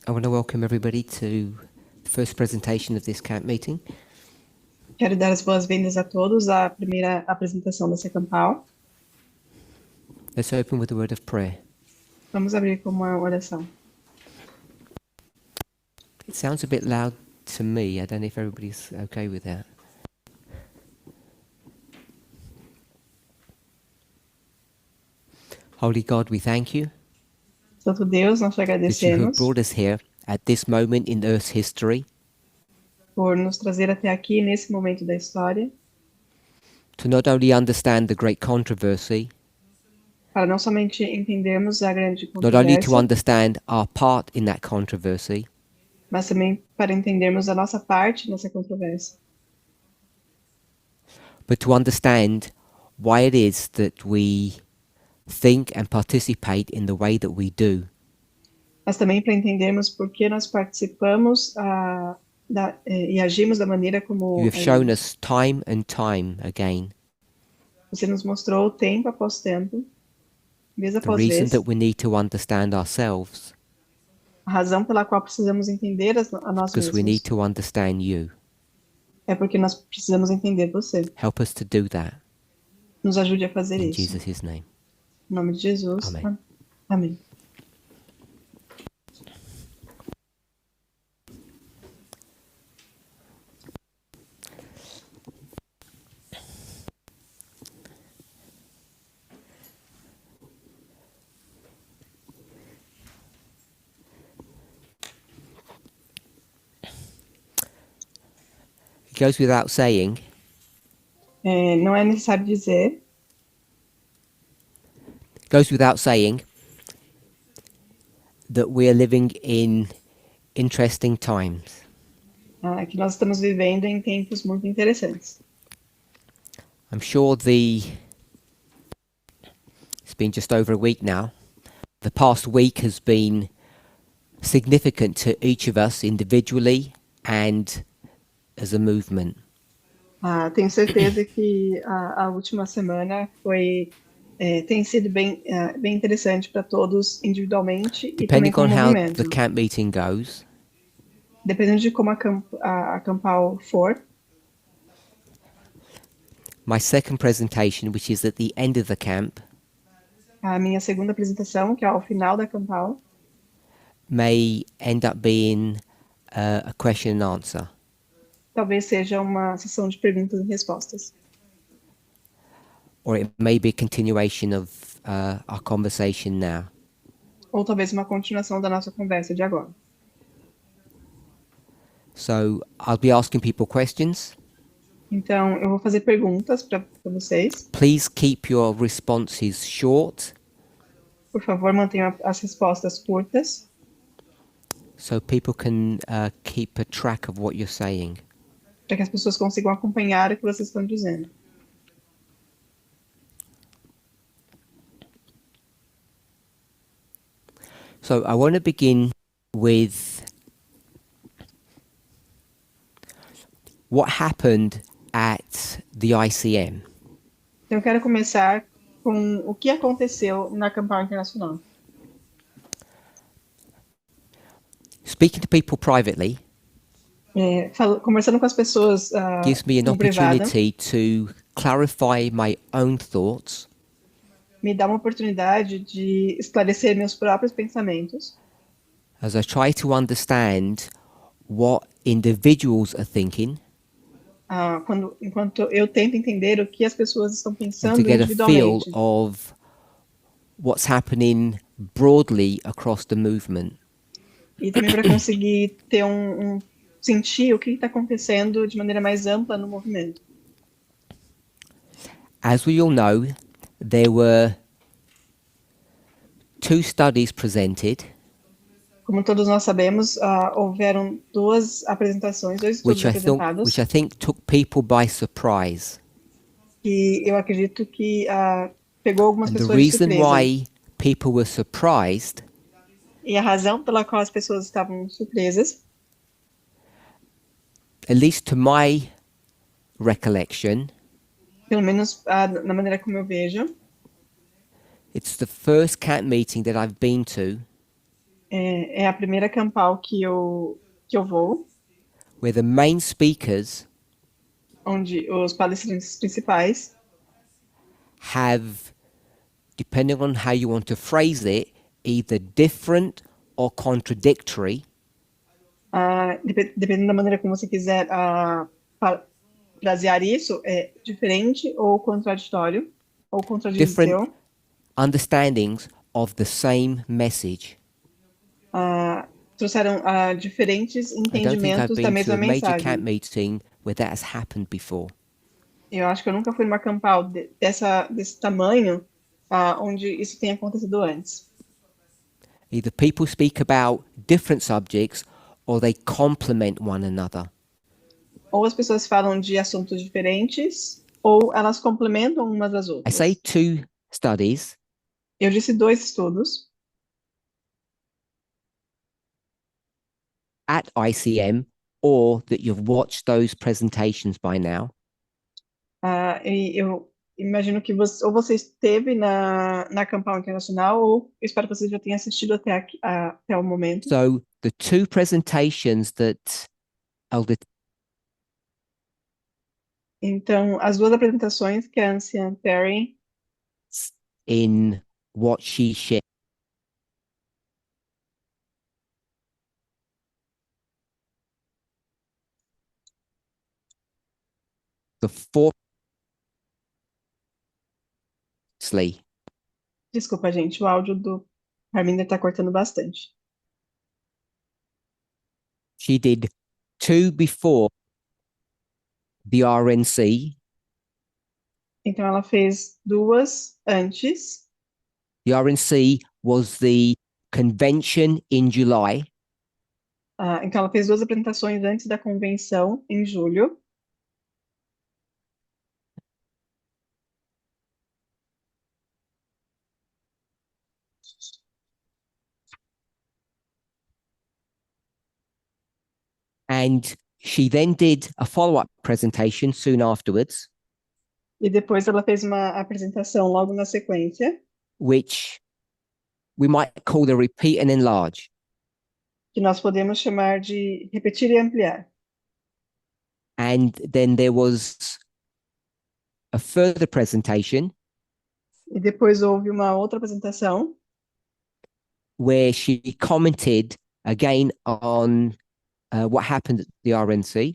I want to welcome everybody to the first presentation of this camp meeting. Quero dar as boas-vindas a todos à primeira apresentação dessa campal. Let's open with a word of prayer. Vamos abrir com uma oração. It sounds a bit loud to me. I don't know if everybody's okay with that. Holy God, we thank you Santo Deus, nós te that you have agradecemos brought us here at this moment in Earth's history por nos trazer até aqui nesse momento da história, to not only understand the great controversy, para não somente entendermos a grande not only to controvérsia, understand our part in that controversy, mas também para entendermos a nossa parte nessa controvérsia, but to understand why it is that we think and participate in the way that we do. mas também para entendermos por que nós participamos e agimos da maneira como You have shown us time and time again você nos mostrou tempo após tempo, vez the após reason vez, that we need to understand ourselves, a razão pela qual precisamos entender a nós because we mesmos. need to understand you. É porque nós precisamos entender você. Help us to do that Nos ajude a fazer in isso. Jesus' name. Em nome de Jesus. Amém. Amém. It goes without saying Não é necessário dizer, that we are living in interesting times. que nós estamos vivendo em tempos muito interessantes. I'm sure it's been just over a week now. The past week has been significant to each of us individually and as a movement. Tenho certeza que a última semana tem sido bem interessante para todos individualmente e também Depending como on how movimento. the camp meeting goes, Dependendo de como a campal for, my second presentation, which is at the end of the camp, a minha segunda apresentação, que é ao final da campal, may end up being a question and answer. talvez seja uma sessão de perguntas e respostas. Or it may be a continuation of our conversation now. Ou talvez uma continuação da nossa conversa de agora. So I'll be asking people questions. Então, eu vou fazer perguntas para vocês. Please keep your responses short Por favor, mantenham as respostas curtas, so people can keep a track of what you're saying. para que as pessoas consigam acompanhar o que vocês estão dizendo. So I want to begin with what happened at the ICM. Então, eu quero começar com o que aconteceu na Campal Internacional. Speaking to people privately Conversando com as pessoas gives me an no privado, opportunity to clarify my own thoughts me dá uma oportunidade de esclarecer meus próprios pensamentos, as I try to understand what individuals are thinking enquanto eu tento entender o que as pessoas estão and pensando to get a feel individualmente. of what's happening broadly across the movement. E também para conseguir ter sentir o que está acontecendo de maneira mais ampla no movimento. As we all know, there were 2 studies presented Como todos nós sabemos, houveram duas apresentações, dois estudos apresentados, which I think took people by surprise. que eu acredito que pegou algumas And the pessoas de reason surpresa. why people were surprised E a razão pela qual as pessoas estavam surpresas, at least to my recollection, pelo menos na maneira como eu vejo, it's the first camp meeting that I've been to É a primeira campal que eu vou, where the main speakers onde os palestrantes principais, have, depending on how you want to phrase it, either different or contradictory dependendo da maneira como você quiser frasear isso, é diferente ou contraditório, ou different contradição, understandings of the same message. trouxeram diferentes I don't think I've entendimentos da been to mesma a major camp mensagem. meeting where that has happened before. Eu acho que eu nunca fui numa campal desse tamanho, onde isso tenha acontecido antes. Either people speak about different subjects or they complement one another. Ou as pessoas falam de assuntos diferentes, ou elas complementam umas às I say outras. 2 studies Eu disse 2 estudos at ICM or that you've watched those presentations by now. e eu imagino que você esteve na Campal Internacional, ou eu espero que você já tenha assistido até o momento. So the 2 presentations that Elder Então, as 2 apresentações que a Anciã Perry, in what she shared, the fourthly, desculpa, gente, o áudio do Arminder está cortando bastante. she did 2 before the RNC. Então, ela fez 2 antes. The RNC was the convention in July. Então, ela fez 2 apresentações antes da convenção, em julho. And she then did a follow-up presentation soon afterwards, E depois ela fez uma apresentação logo na sequência, which we might call the repeat and enlarge. que nós podemos chamar de repetir e ampliar. And then there was a further presentation E depois houve uma outra apresentação, where she commented again on what happened at the RNC.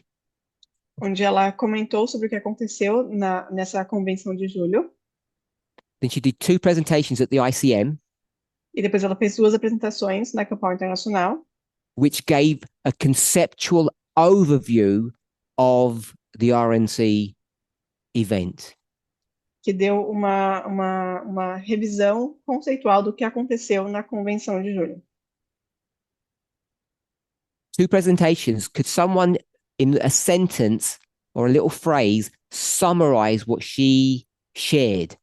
onde ela comentou sobre o que aconteceu nessa convenção de julho. Then she did 2 presentations at the ICM, E depois ela fez 2 apresentações na Campal Internacional, which gave a conceptual overview of the RNC event. que deu uma revisão conceitual do que aconteceu na convenção de julho. 2 presentations. Could someone, in a sentence or a little phrase, summarize what she shared?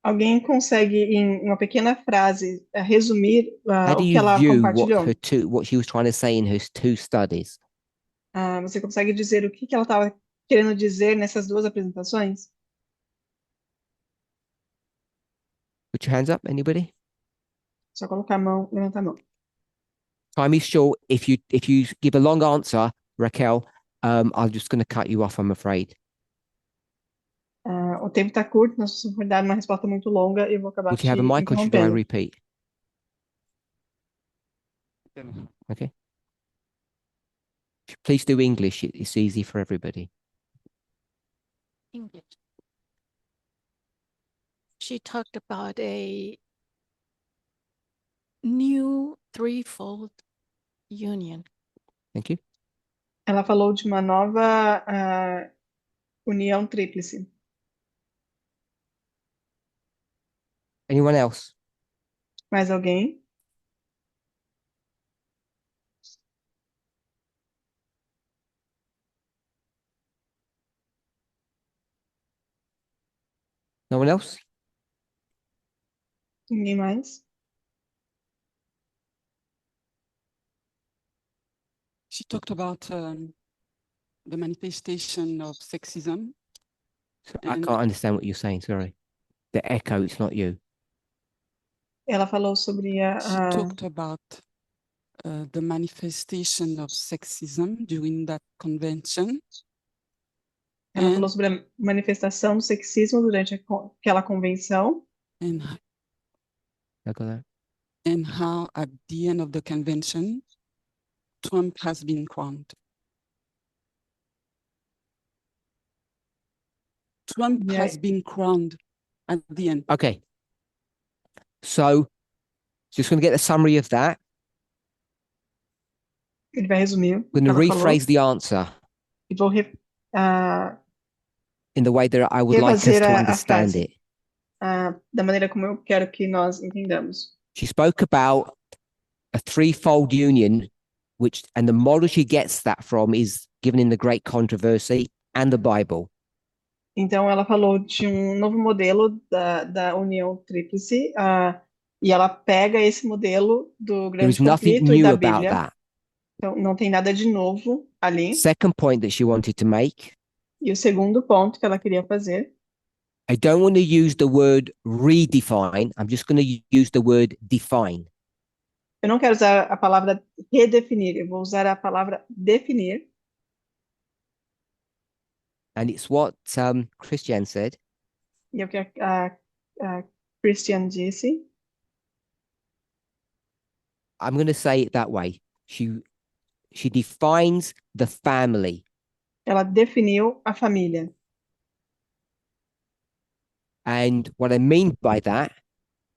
Alguém consegue, em uma pequena frase, resumir How do o que you ela view compartilhou? what she was trying to say in her 2 studies? Você consegue dizer o que ela estava querendo dizer nessas 2 apresentações? Put your hands up, anybody? Só colocar a mão, levantar a mão. Time is short. If you give a long answer, Raquel, I'm just going to cut you off, I'm afraid. O tempo está curto, nós vamos dar uma resposta muito longa e eu vou acabar Would te you have a mic or should I interrompendo. repeat? Okay. Please do English. It's easy for everybody. English. She talked about a new threefold union. Thank you. Ela falou de uma nova união tríplice. Anyone else? Mais alguém? No one else? Ninguém mais? She talked about the manifestation of sexism. I can't understand what you're saying. Sorry. The echo, it's not you. Ela falou sobre She talked about the manifestation of sexism during that convention ela falou and, sobre a manifestação do sexismo durante aquela convenção and, I got that. and how at the end of the convention, Trump has been crowned. Trump E has aí- been crowned at the end. Okay. So, just going to get a summary of that. ele vai resumir o I'm que going to ela falou rephrase the answer e vou in the way that I would like us refazer to a understand frase it. da maneira como eu quero que nós entendamos. She spoke about a threefold union, and the model she gets that from is given in the Great Controversy and the Bible. Então, ela falou de um novo modelo da União Tríplice, e ela pega esse modelo do There is Grande nothing Conflito e new da about Bíblia. that. Então, não tem nada de novo ali. Second point that she wanted to make, E o segundo ponto que ela queria fazer, I don't want to use the word redefine. I'm just going to use the word define. eu não quero usar a palavra redefinir, eu vou usar a palavra definir. And it's what Christian said. E é o que a Christian disse. I'm going to say it that way. She defines the family. Ela definiu a família. And what I mean by that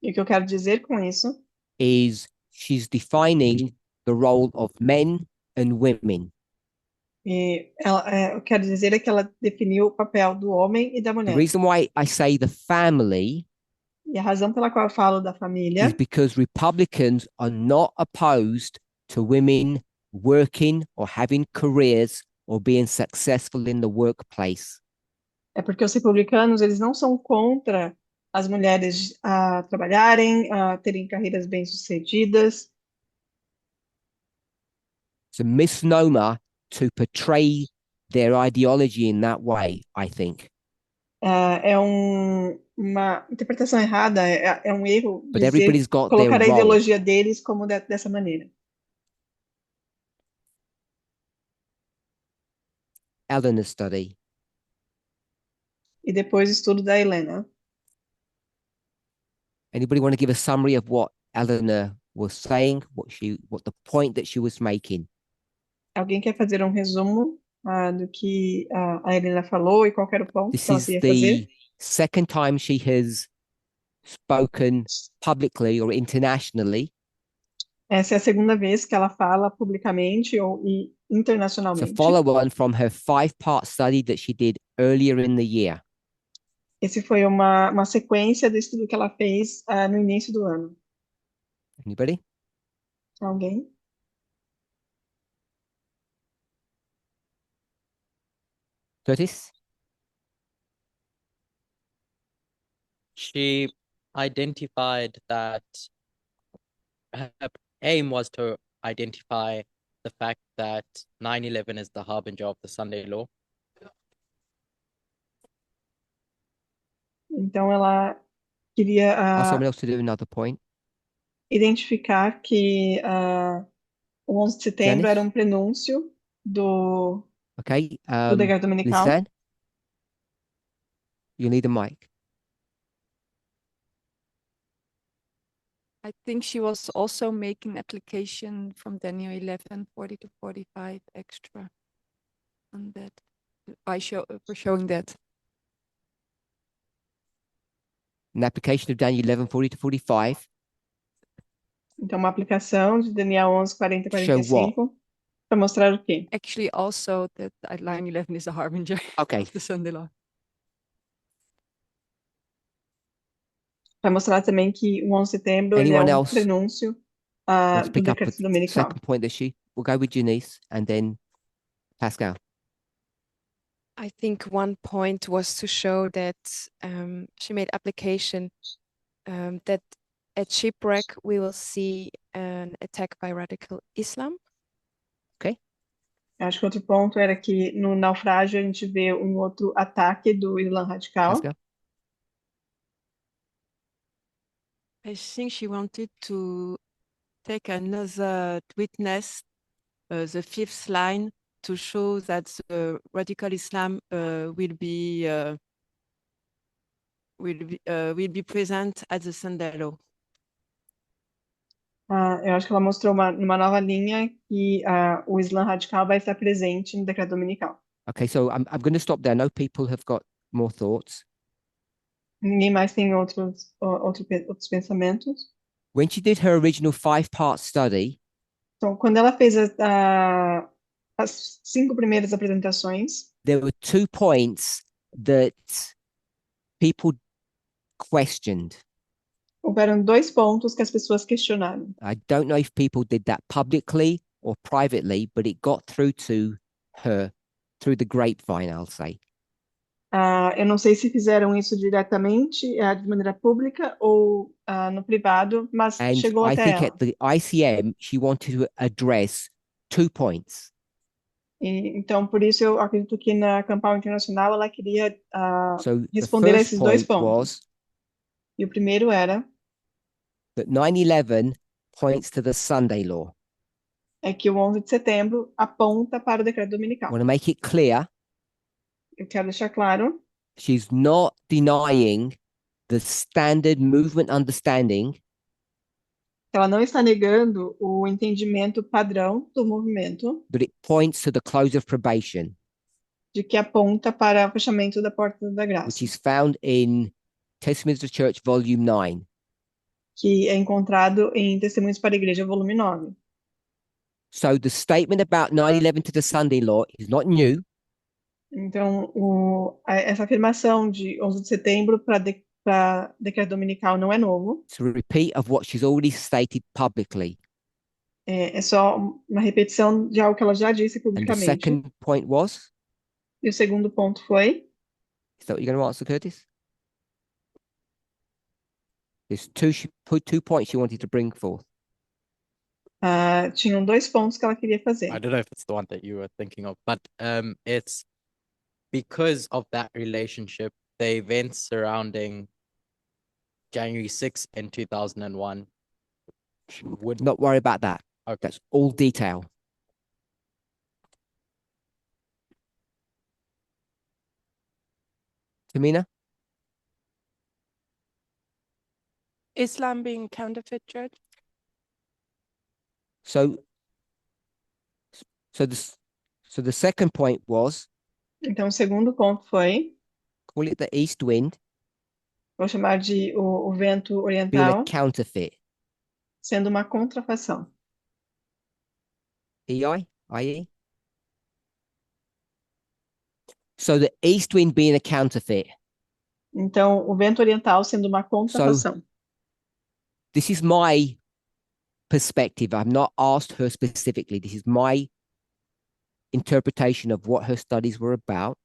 E o que eu quero dizer com isso is she's defining the role of men and women. eu quero dizer é que ela definiu o papel do homem e da The mulher. reason why I say the family E a razão pela qual eu falo da família is because Republicans are not opposed to women working or having careers or being successful in the workplace. é porque os republicanos, eles não são contra as mulheres a trabalharem, a terem carreiras bem-sucedidas. It's a misnomer to portray their ideology in that way, I think. Uma interpretação errada, é um erro But everybody's got their colocar a role. ideologia deles como dessa maneira. Eleanor study. E depois o estudo da Helena. Anybody want to give a summary of what Eleanor was saying, what the point that she was making? Alguém quer fazer um resumo do que a Helena falou e qual era o ponto This que ela is queria the fazer? second time she has spoken publicly or internationally. Essa é a segunda vez que ela fala publicamente e It's a internacionalmente. follow-on from her 5-part study that she did earlier in the year. Esse foi uma sequência do estudo que ela fez no início do ano. Anybody? Alguém? Curtis? She identified that her aim was to identify the fact that 9/11 is the harbinger of the Sunday law. Então ela queria Ask someone else to do another point. identificar que o 11 de setembro Janice? era um prenúncio do Okay. decreto dominical. Lisanne? You need a mic. I think she was also making application from Daniel 11:40 to 45 extra on that for showing that. An application of Daniel 11:40 to 45. Então, uma aplicação de Daniel 11, 40 e Show what? 45 para mostrar o quê? Actually, also that 9/11 is a harbinger Okay. of the Sunday law. Para mostrar também que o 11 de setembro ele é Anyone um else prenúncio Let's do pick up decreto the dominical. second point that we'll go with Janice and then Pascal. I think one point was to show that she made application that at shipwreck we will see an attack by radical Islam. Acho que outro ponto era que no naufrágio a gente vê um outro ataque do Islã radical. Pascal? I think she wanted to take another witness, the fifth line, to show that the radical Islam will be present at the Sunday law. Eu acho que ela mostrou uma nova linha que o Islã radical vai estar presente no decreto dominical. Okay, so I'm going to stop there. I know people have got more thoughts. Ninguém mais tem outros pensamentos. When she did her original 5-part study, Então, quando ela fez as 5 primeiras apresentações, there were 2 points that people questioned. houveram 2 pontos que as pessoas questionaram. I don't know if people did that publicly or privately, but it got through to her through the grapevine, I'll say. Eu não sei se fizeram isso diretamente, de maneira pública ou no privado, mas And chegou I até think ela. at the ICM, she wanted to address 2 points. Então, por isso, eu acredito que na Campal Internacional ela queria So the responder a first esses 2 point pontos. was E o primeiro era that 9/11 points to the Sunday law. que o 11 de setembro aponta para o decreto I dominical. want to make it clear, Eu quero deixar claro she's not denying the standard movement understanding que ela não está negando o entendimento padrão do movimento, that it points to the close of probation, de que aponta para o fechamento da porta da graça, which is found in Testimonies of the Church, Volume 9. que é encontrado em Testemunhos para a Igreja, volume 9. So the statement about 9/11 to the Sunday law is not new. Então, essa afirmação de 11 de setembro para decreto dominical não é novo, It's a repeat of what she's already stated publicly. é só uma repetição de algo que ela já disse And the publicamente. second point was, E o segundo ponto foi, is that what you're going to answer, Curtis? There's 2 points she wanted to bring forth. tinham 2 pontos que ela queria fazer. I don't know if it's the one that you were thinking of, but it's because of that relationship, the events surrounding January 6th in 2001 would Not worry about that. Okay. That's all detail. Tamina? Islam being counterfeit church? So the second point was, Então, o segundo ponto foi, call it the east wind vou chamar de o vento being a oriental counterfeit. sendo uma contrafação. EI? IE? So the east wind being a counterfeit. Então, o vento oriental sendo uma contrafação. This is my perspective. I've not asked her specifically. This is my interpretation of what her studies were about.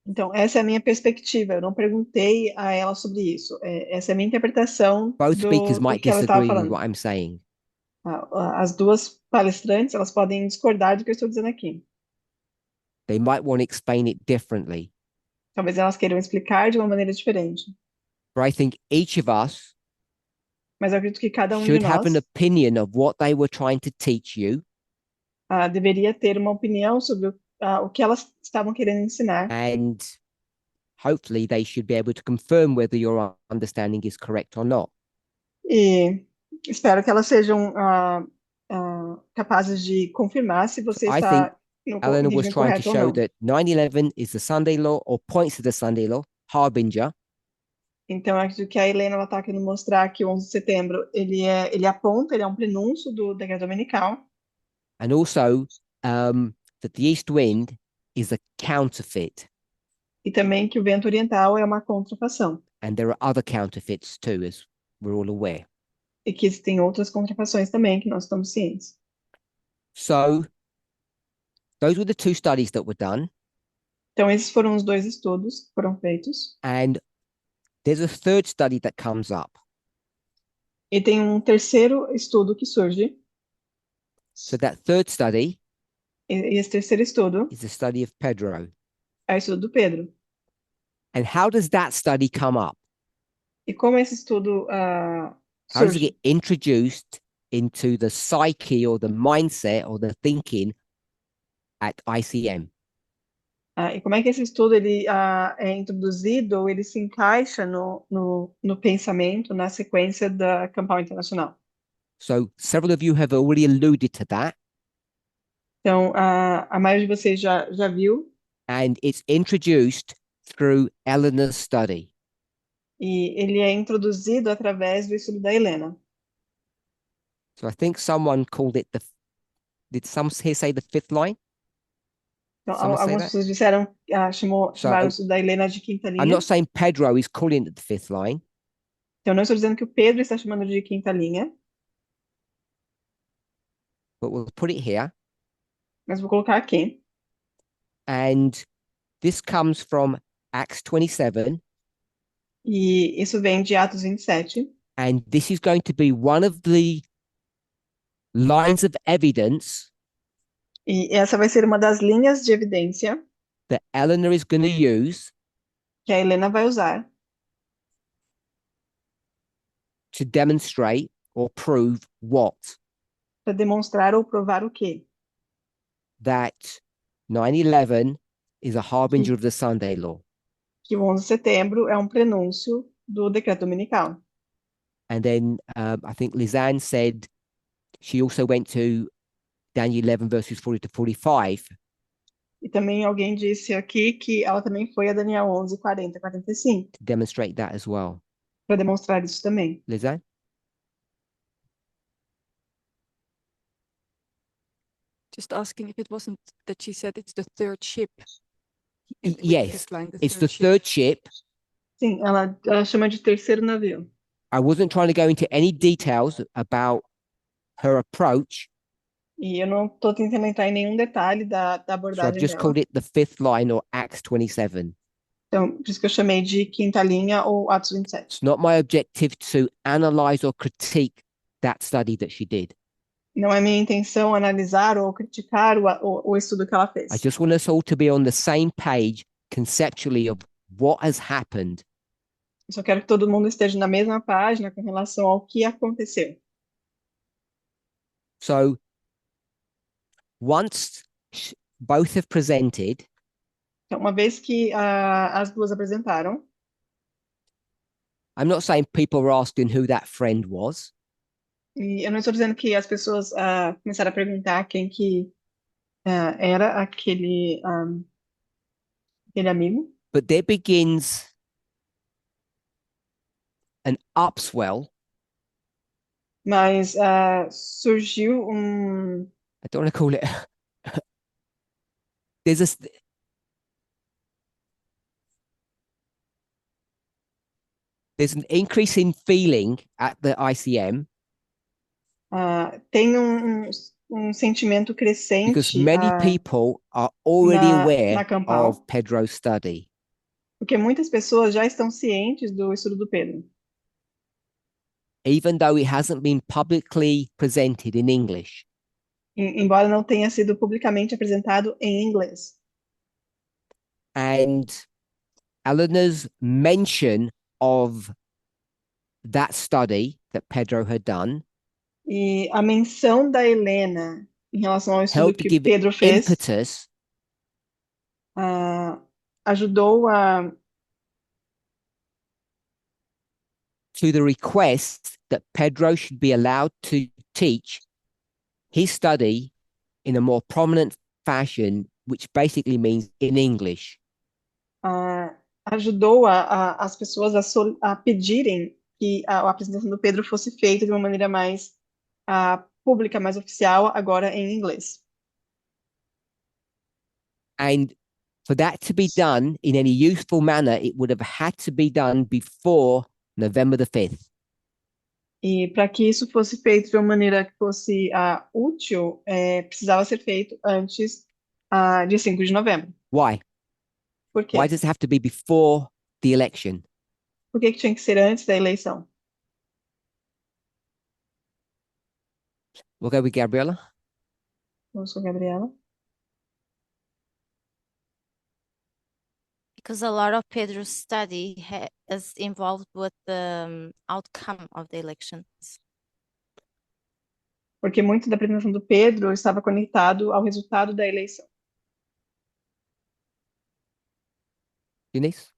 Então, essa é a minha perspectiva. Eu não perguntei a ela sobre isso. Essa é a minha interpretação Both speakers do might que ela estava disagree with falando. what I'm saying. As 2 palestrantes, elas podem discordar do que eu estou dizendo aqui. They might want to explain it differently. Talvez elas queiram explicar de uma maneira diferente. But I think each of us Mas eu acredito que cada de should have nós an opinion of what they were trying to teach you deveria ter uma opinião sobre o que elas estavam querendo ensinar. and hopefully they should be able to confirm whether your understanding is correct or not. E espero que elas sejam capazes de confirmar se você I está no Eleanor was regime trying to correto ou show não. that 9/11 is the Sunday law or points to the Sunday law, harbinger, Então, eu acredito que a Helena está querendo mostrar que o 11 de setembro ele aponta, ele é um prenúncio do decreto dominical, and also that the east wind is a counterfeit. e também que o vento oriental é uma contrafação, And there are other counterfeits too, as we're all aware. e que existem outras contrafações também que nós estamos cientes. So those were the 2 studies that were done. Então, esses foram os 2 estudos que foram feitos. And there's a third study that comes up. E tem um terceiro estudo que surge, So that third study e esse terceiro estudo is the study of Pedro. é o estudo do Pedro. And how does that study come up? E como esse estudo How does it surge? get introduced into the psyche or the mindset or the thinking at ICM? E como é que esse estudo ele, é introduzido ou ele se encaixa no pensamento, na sequência da Campal Internacional? So several of you have already alluded to that, Então, a maioria de vocês já viu, and it's introduced through Eleanor's study. e ele é introduzido através do estudo da Helena. So I think someone called it did some here say the fifth line? Então, Someone say algumas that? pessoas disseram, chamaram o estudo da Helena de quinta I'm linha. not saying Pedro is calling it the fifth line, Então, não estou dizendo que o Pedro está chamando de quinta linha, but we'll put it here. mas vou colocar aqui. And this comes from Acts 27, E isso vem de Atos 27. and this is going to be one of the lines of evidence E essa vai ser uma das linhas de evidência that Eleanor is going to use que a Helena vai usar to demonstrate or prove what? para demonstrar ou provar o quê? That 9/11 is a harbinger of the Sunday law. Que o 11 de setembro é um prenúncio do decreto dominical. And then I think Lisanne said she also went to Daniel 11 verses 40 to 45 E também alguém disse aqui que ela também foi a Daniel 11, 40, 45, to demonstrate that as well. para demonstrar isso também. Lisanne? Just asking if it wasn't that she said it's the third ship. with the Yes, fifth line, it's the ship. third ship. Sim, ela chama de terceiro navio. I wasn't trying to go into any details about her approach, E eu não estou tentando entrar em nenhum detalhe da so I've abordagem just dela. called it the fifth line or Acts 27. Então, por isso que eu chamei de quinta linha ou Atos 27. It's not my objective to analyze or critique that study that she did. Não é minha intenção analisar ou criticar o estudo que ela fez. I just want us all to be on the same page conceptually of what has happened. Eu só quero que todo mundo esteja na mesma página com relação ao que aconteceu. So once both have presented, Então, uma vez que as duas apresentaram, I'm not saying people were asking who that friend was, e eu não estou dizendo que as pessoas começaram a perguntar quem que era aquele amigo, but there begins an upswell. mas surgiu I don't want to call it. There's an increase in feeling at the ICM tem um sentimento because crescente many people are already na aware Campal. of Pedro's study. Porque muitas pessoas já estão cientes do estudo do Pedro, Even though it hasn't been publicly presented in English. embora não tenha sido publicamente apresentado em inglês. And Eleanor's mention of that study that Pedro had done E a menção da Helena em relação ao estudo helped que give Pedro fez impetus ajudou to the request that Pedro should be allowed to teach his study in a more prominent fashion, which basically means in English. ajudou as pessoas a pedirem que a apresentação do Pedro fosse feita de uma maneira mais pública, mais oficial, agora em inglês. And for that to be done in any useful manner, it would have had to be done before November the 5th. E para que isso fosse feito de uma maneira que fosse útil, precisava ser feito antes de 5 de novembro. Why? Por quê? Why does it have to be before the election? Por que tinha que ser antes da eleição? We'll go with Gabriella. Vamos com a Gabriela. because a lot of Pedro's study is involved with the outcome of the elections. Porque muito da apresentação do Pedro estava conectado ao resultado da eleição. Eunice?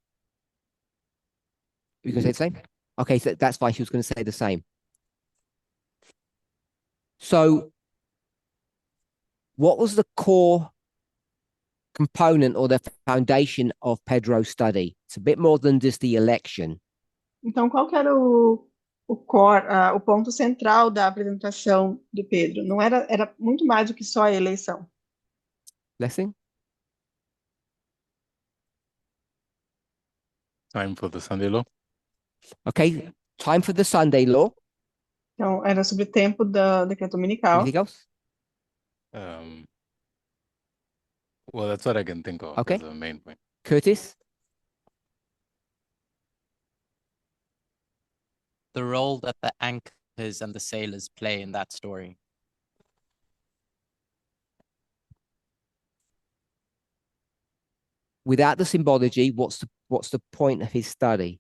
You going to say the same? Okay, so that's fine. She was going to say the same. So, what was the core component or the foundation of Pedro's study? It's a bit more than just the election. Então, qual que era o core, o ponto central da apresentação do Pedro? Não era, era muito mais do que só a eleição. Blessing? Time for the Sunday law. Okay, time for the Sunday law. Então, era sobre o tempo da decreto dominical. Anything else? Well, that's what I can think of Okay. as the main point. Curtis? The role that the anchors and the sailors play in that story. Without the symbology, what's the point of his study?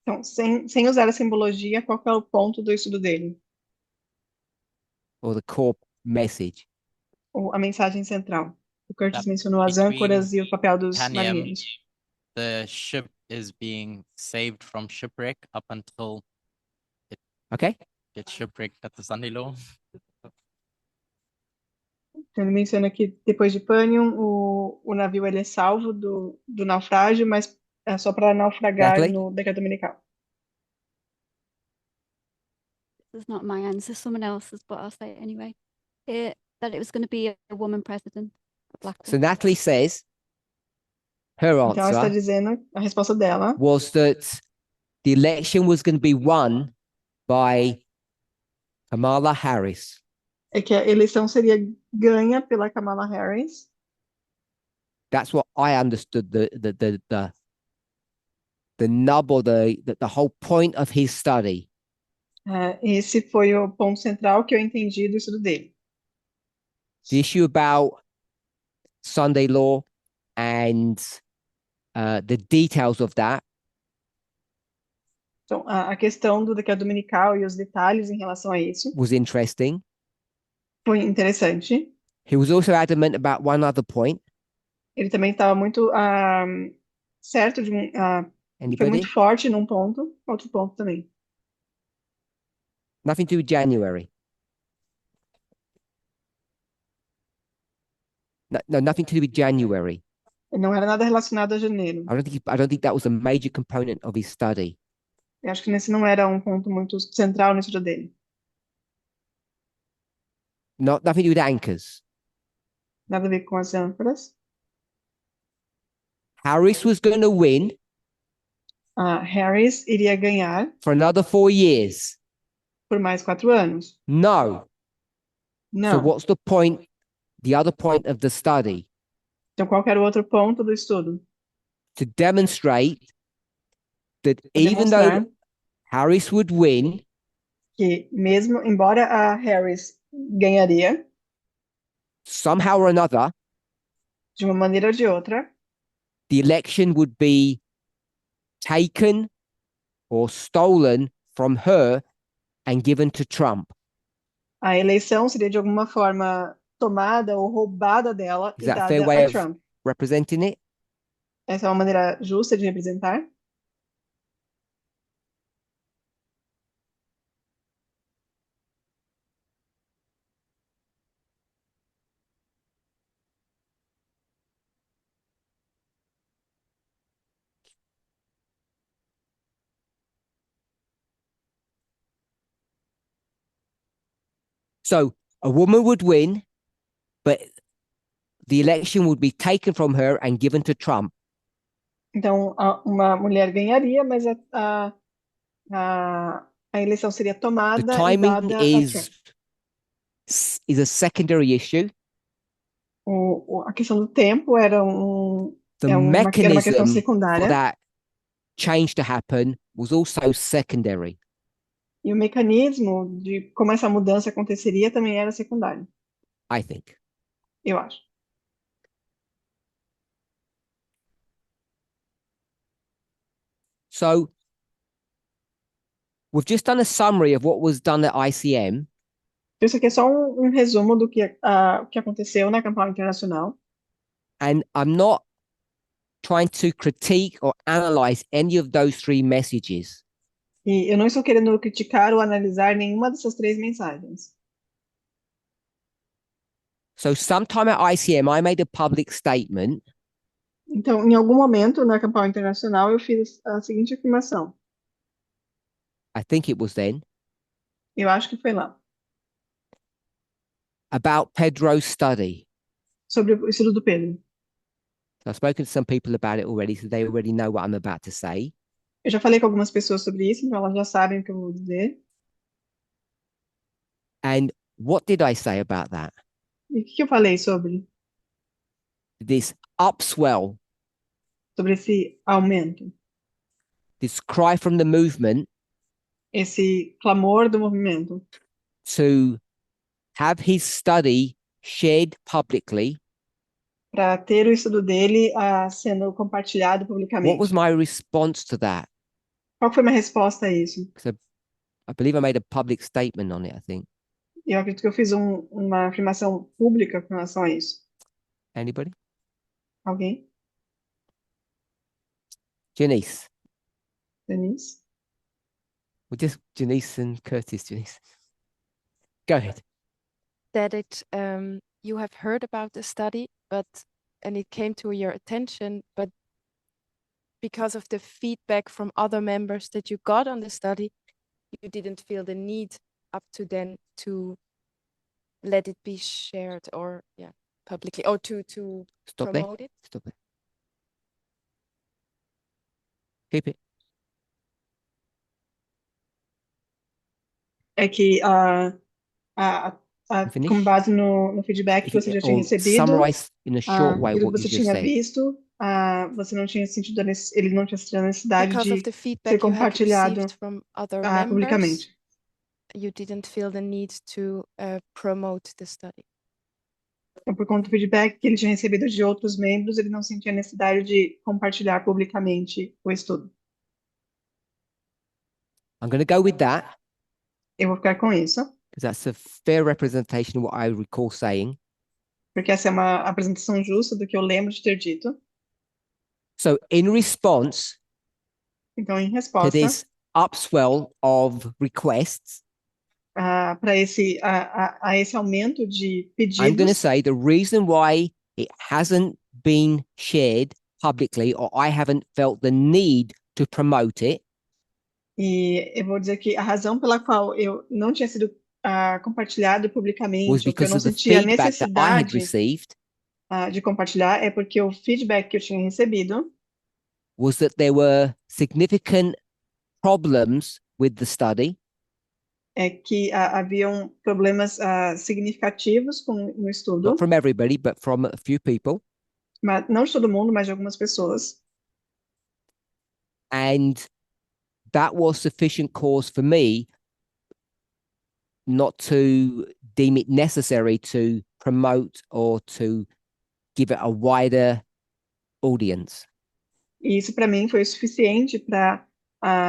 Então, sem usar a simbologia, qual que é o ponto do estudo dele? Or the core message? Ou a mensagem central? O Curtis That mencionou as between âncoras e o papel dos Panem, marinheiros. the ship is being saved from shipwreck up until Okay? it's shipwrecked at the Sunday law. Então, ele menciona que depois de Panion, o navio ele é salvo do naufrágio, mas é só para naufragar Natalie? no decreto dominical. This is not my answer, someone else's, but I'll say it anyway. That it was going to be a woman president, a black So woman. Natalie says her Então, ela está answer dizendo, a resposta dela was that the election was going to be won by Kamala Harris. é que a eleição seria ganha pela Kamala Harris. That's what I understood the nub or the whole point of his study. Esse foi o ponto central que eu entendi do estudo dele. The issue about Sunday law and the details of that Então, a questão do decreto dominical e os detalhes em relação a isso was interesting. foi interessante. He was also adamant about one other point. Ele também estava muito certo de foi Anybody? muito forte num ponto, outro ponto também. Nothing to do with January. No, nothing to do with January. Não era nada relacionado a janeiro. I don't think that was a major component of his study. Eu acho que esse não era um ponto muito central no estudo dele. Nothing to do with anchors. Nada a ver com as âncoras. Harris was going to win Harris iria ganhar for another 4 years. por mais 4 anos. No. So Não. what's the point? The other point of the study Então, qual que era o outro ponto do estudo? to demonstrate that Pra even though demonstrar Harris would win, que mesmo, embora a Harris ganharia, somehow or another, de uma maneira ou de outra, the election would be taken or stolen from her and given to Trump. a eleição seria de alguma forma tomada ou roubada dela Is e that a fair dada way a of Trump. representing it? Essa é uma maneira justa de representar? So a woman would win, but the election would be taken from her and given to Trump. Então, uma mulher ganharia, mas a eleição seria The tomada e timing dada a Trump. is a secondary issue. A questão do tempo era The era uma questão mechanism for secundária that change to happen was also secondary. e o mecanismo de como essa mudança aconteceria também era secundário, I think. eu acho. So we've just done a summary of what was done at ICM. Isso aqui é só um resumo do que, o que aconteceu na campanha internacional. And I'm not trying to critique or analyze any of those three messages. E eu não estou querendo criticar ou analisar nenhuma dessas três mensagens. So sometime at ICM, I made a public statement Então, em algum momento na campanha internacional, eu fiz a seguinte afirmação. I think it was then, Eu acho que foi lá. about Pedro's study. Sobre o estudo do Pedro. So I've spoken to some people about it already, so they already know what I'm about to say. Eu já falei com algumas pessoas sobre isso, então elas já sabem o que eu vou dizer. And what did I say about that? E o que eu falei sobre? This upswell, Sobre esse aumento. this cry from the movement Esse clamor do movimento. to have his study shared publicly. Para ter o estudo dele sendo compartilhado What publicamente. was my response to that? Qual foi minha resposta a isso? Because I believe I made a public statement on it, I think. Eu acredito que eu fiz uma afirmação pública com relação a isso. Anybody? Alguém? Janice. Denise? Well, just Janice and Curtis, Janice. Go ahead. That you have heard about the study, and it came to your attention, but because of the feedback from other members that you got on the study, you didn't feel the need up to then to let it be shared or publicly, or to Stop there. promote it. Stop it. Keep it. É que Finish? com base no feedback que você já tinha Or recebido, summarize in a short way aquilo what que you você just tinha said. visto, você não tinha sentido ele não tinha sentido a necessidade Because of de the ser feedback you had compartilhado received from other members, publicamente. you didn't feel the need to promote the study. Então, por conta do feedback que ele tinha recebido de outros membros, ele não sentia a necessidade de compartilhar publicamente o estudo. I'm going to go with that Eu vou ficar com isso, because that's a fair representation of what I recall saying. porque essa é uma apresentação justa do que eu lembro de ter dito. So in response Então, em to resposta this upswell of requests, para esse aumento de I'm going to pedidos, say the reason why it hasn't been shared publicly or I haven't felt the need to promote it e eu vou dizer que a razão pela qual eu não tinha sido compartilhado was publicamente, ou que eu because não of the sentia a feedback that I had necessidade received de compartilhar, é porque o feedback que eu tinha recebido was that there were significant problems with the study é que haviam problemas significativos no estudo, not from everybody, but from a few people. mas não de todo mundo, mas de algumas pessoas. And that was sufficient cause for me not to deem it necessary to promote or to give it a wider audience. E isso para mim foi o suficiente para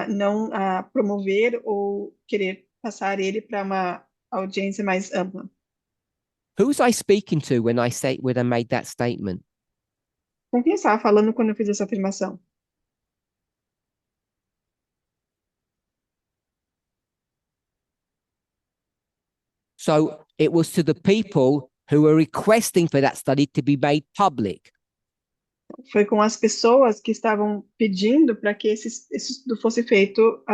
não promover ou querer passar ele para uma audiência mais ampla. Who was I speaking to when I made that statement? Com quem eu estava falando quando eu fiz essa afirmação? So it was to the people who were requesting for that study to be made public. Foi com as pessoas que estavam pedindo para que esse estudo fosse feito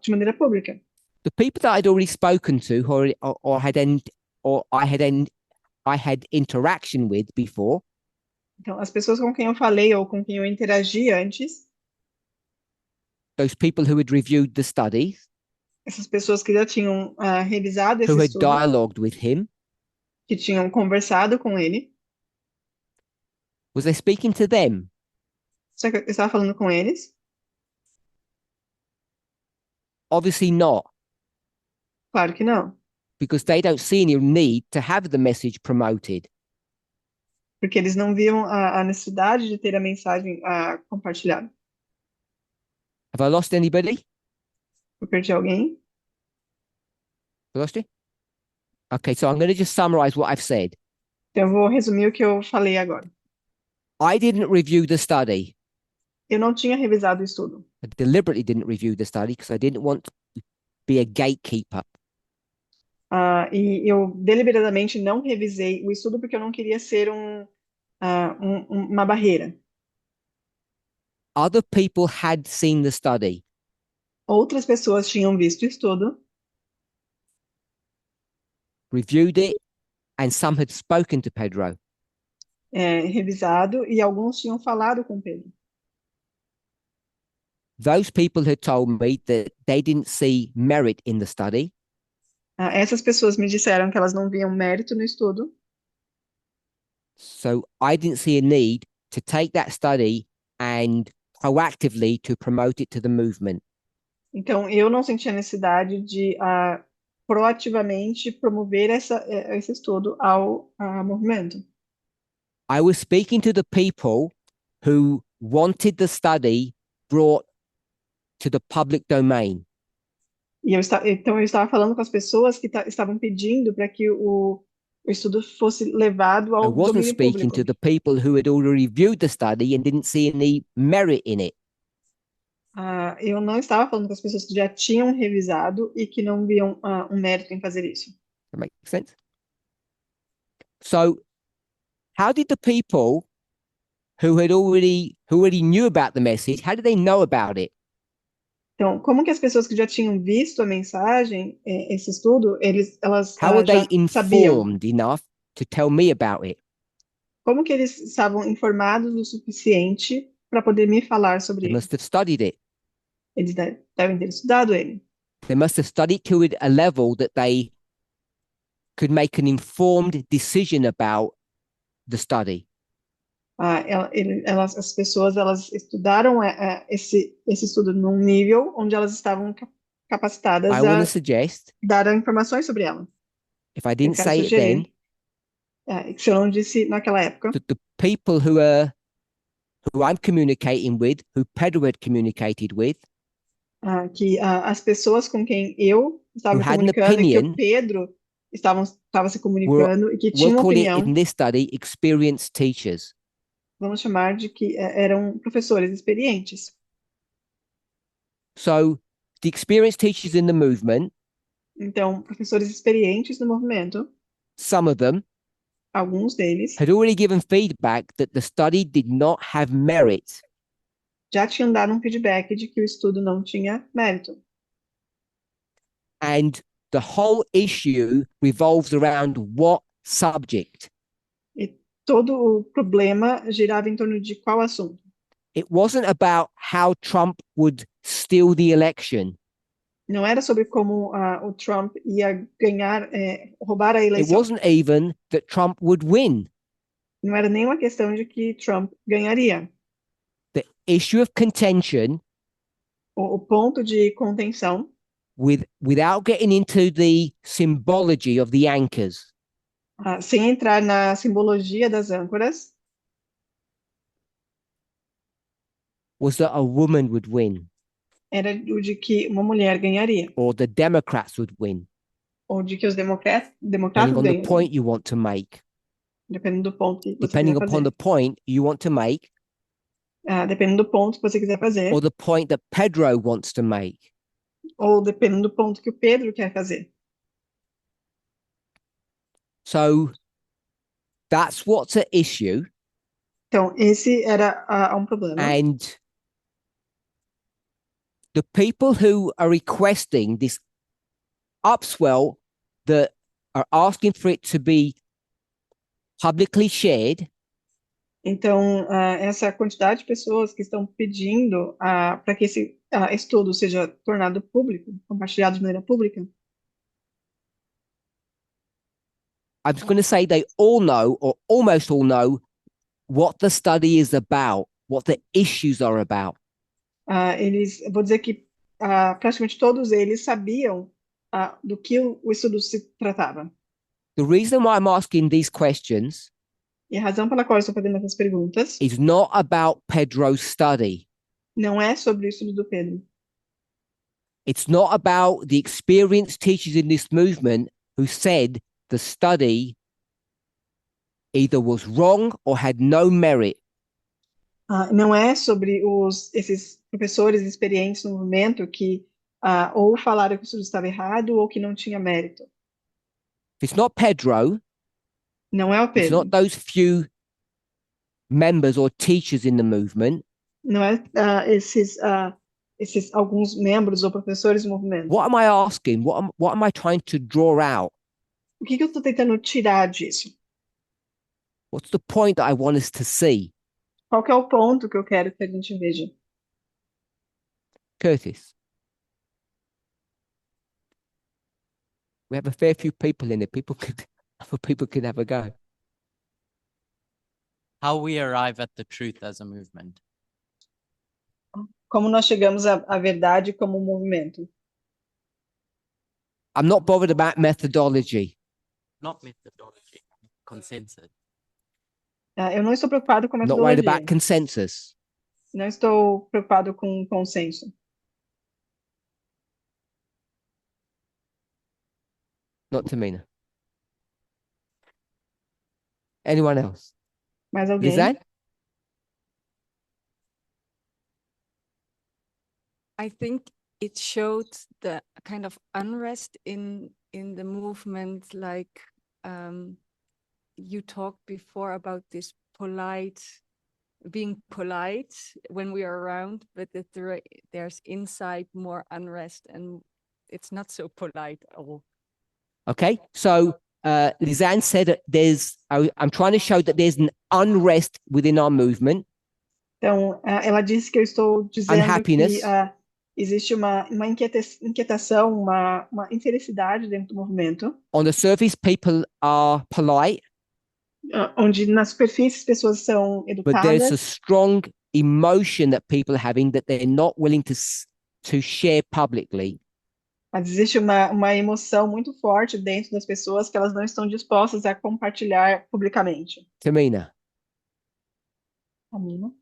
de maneira pública. The people that I'd already spoken to I had interaction with before, Então, as pessoas com quem eu falei ou com quem eu interagi antes, those people who had reviewed the study, essas pessoas que já tinham revisado esse who had estudo, dialogued with him, que tinham conversado com ele, was I speaking to them? só que eu estava falando com eles? Obviously not, Claro que não, because they don't see any need to have the message promoted. porque eles não viam a necessidade de ter a mensagem compartilhada. Have I lost anybody? Eu perdi alguém? Lost you? Okay, so I'm going to just summarize what I've said. Então, eu vou resumir o que eu falei agora. I didn't review the study. Eu não tinha revisado o estudo. I deliberately didn't review the study because I didn't want to be a gatekeeper. E eu deliberadamente não revisei o estudo porque eu não queria ser uma barreira. Other people had seen the study. Outras pessoas tinham visto o estudo, Reviewed it, and some had spoken to Pedro. revisado, e alguns tinham falado com Pedro. Those people had told me that they didn't see merit in the study, Essas pessoas me disseram que elas não viam mérito no estudo, so I didn't see a need to take that study and proactively to promote it to the movement. então eu não sentia necessidade de proativamente promover esse estudo ao movimento. I was speaking to the people who wanted the study brought to the public domain. Então eu estava falando com as pessoas que estavam pedindo para que o estudo fosse levado I ao wasn't domínio speaking público. to the people who had already reviewed the study and didn't see any merit in it. Eu não estava falando com as pessoas que já tinham revisado e que não viam mérito em fazer isso. That makes sense? So, how did the people who already knew about the message, how did they know about it? Então, como que as pessoas que já tinham visto a mensagem, esse estudo, elas How were já they sabiam? informed enough to tell me about it? Como que eles estavam informados o suficiente para poder me falar sobre They ele? must have studied it. Eles devem ter estudado ele. They must have studied to a level that they could make an informed decision about the study. As pessoas, elas estudaram esse estudo num nível onde elas estavam capacitadas I want to a suggest, dar informações sobre ela. if I Eu didn't quero say it then, sugerir, se eu não disse naquela época, that the people who I'm communicating with, who Pedro had communicated with, que as pessoas com quem eu estava Who me had an comunicando e que opinion o Pedro estava se comunicando e que we'll tinham call it opinião, in this study experienced teachers. vamos chamar de que eram professores experientes. So the experienced teachers in the movement, Então, professores experientes no movimento, some of them alguns deles had already given feedback that the study did not have merit. já tinham dado um feedback de que o estudo não tinha mérito. And the whole issue revolves around what subject? E todo o problema girava em torno de qual assunto? It wasn't about how Trump would steal the election. Não era sobre como o Trump ia roubar a It eleição. wasn't even that Trump would win. Não era nem uma questão de que Trump ganharia. The issue of contention, O ponto de contenção, without getting into the symbology of the anchors, sem entrar na simbologia das âncoras, was that a woman would win, era o de que uma mulher ganharia, or the Democrats would win, ou de que os democratas depending on the ganhariam, point you want to make. dependendo do ponto que você Depending quiser upon the fazer. point you want to make, Dependendo do ponto que você quiser fazer, or the point that Pedro wants to make. ou dependendo do ponto que o Pedro quer fazer. So that's what's at issue. Então, esse era um problema. And the people who are requesting this upswell that are asking for it to be publicly shared, Então, essa quantidade de pessoas que estão pedindo para que esse estudo seja tornado público, compartilhado de maneira pública, I'm just going to say they all know, or almost all know, what the study is about, what the issues are about. eu vou dizer que praticamente todos eles sabiam do que o estudo se tratava. The reason why I'm asking these questions E a razão pela qual eu estou fazendo essas perguntas is not about Pedro's study. Não é sobre o estudo do Pedro. It's not about the experienced teachers in this movement who said the study either was wrong or had no merit. Não é sobre esses professores experientes no movimento que ou falaram que o estudo estava errado ou que não tinha mérito. It's not Pedro. Não é o It's Pedro. not those few members or teachers in the movement. Não é esses alguns membros ou professores do movimento. What am I asking? What am I trying to draw out? O que eu estou tentando tirar disso? What's the point that I want us to see? Qual que é o ponto que eu quero que a gente veja? Curtis. We have a fair few people in it. Other people could have a go. How we arrive at the truth as a movement. Como nós chegamos à verdade como um movimento? I'm not bothered about methodology. Not methodology, consensus. Eu não estou preocupado com a Not worried metodologia. about consensus. Não estou preocupado com consenso. Not Tamina. Anyone else? Mais alguém? Lizanne? I think it showed the kind of unrest in the movement, like you talked before about this being polite when we are around, but that there's inside more unrest and it's not so polite at all. Okay, so Lizanne said that I'm trying to show that there's an unrest within our movement. Então, ela disse que eu estou dizendo Unhappiness. que existe uma inquietação, uma infelicidade dentro do movimento, On the surface, people are polite, onde na superfície as pessoas são but there's a educadas, strong emotion that people are having that they're not willing to share publicly. mas existe uma emoção muito forte dentro das pessoas que elas não estão dispostas a compartilhar publicamente. Tamina. Amina?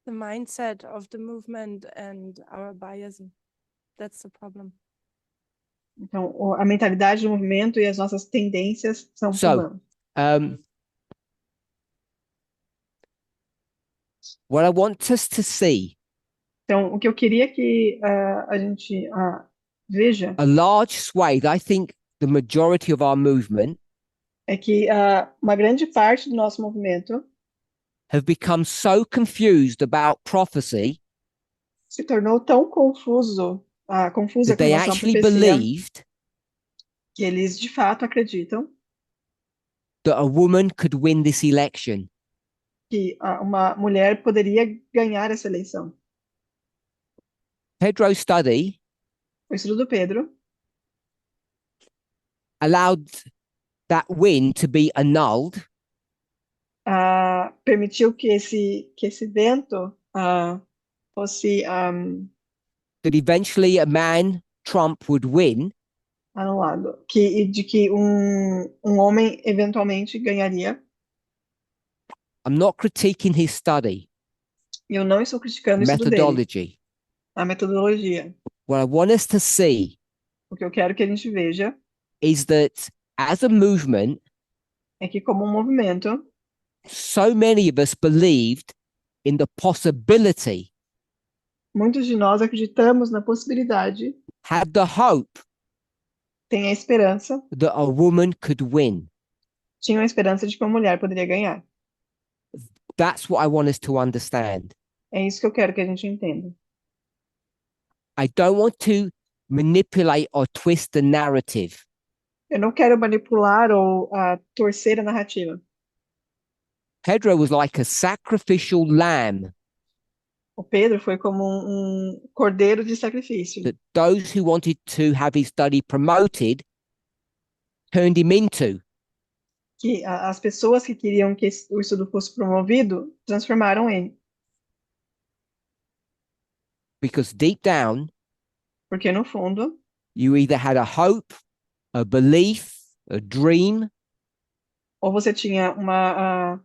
The mindset of the movement and our bias. That's the problem. Então, a mentalidade do movimento e as nossas tendências são So, what I want us to see, então, o que eu queria que a gente veja a large swathe, I think the majority of our movement é que uma grande parte do nosso movimento have become so confused about prophecy se tornou tão confusa that com they relação à actually profecia, believed que eles de fato acreditam that a woman could win this election. que uma mulher poderia ganhar essa eleição. Pedro's study O estudo do Pedro allowed that win to be annulled permitiu que esse evento fosse that eventually a man, Trump, would win, anulado, de que um homem eventualmente ganharia. I'm not critiquing his study, Eu não estou criticando o estudo dele, methodology. a metodologia. What I want us to see O que eu quero que a gente veja is that as a movement, é que como um movimento, so many of us believed in the possibility, muitos de nós acreditamos na possibilidade, had the hope tem a esperança, that a woman could win. tinham a esperança de que uma mulher poderia ganhar. That's what I want us to understand. É isso que eu quero que a gente entenda. I don't want to manipulate or twist the narrative. Eu não quero manipular ou torcer a narrativa. Pedro was like a sacrificial lamb O Pedro foi como um cordeiro de sacrifício, that those who wanted to have his study promoted turned him into. que as pessoas que queriam que o estudo fosse promovido transformaram ele. Because deep down, Porque no fundo, you either had a hope, a belief, a dream, ou você tinha uma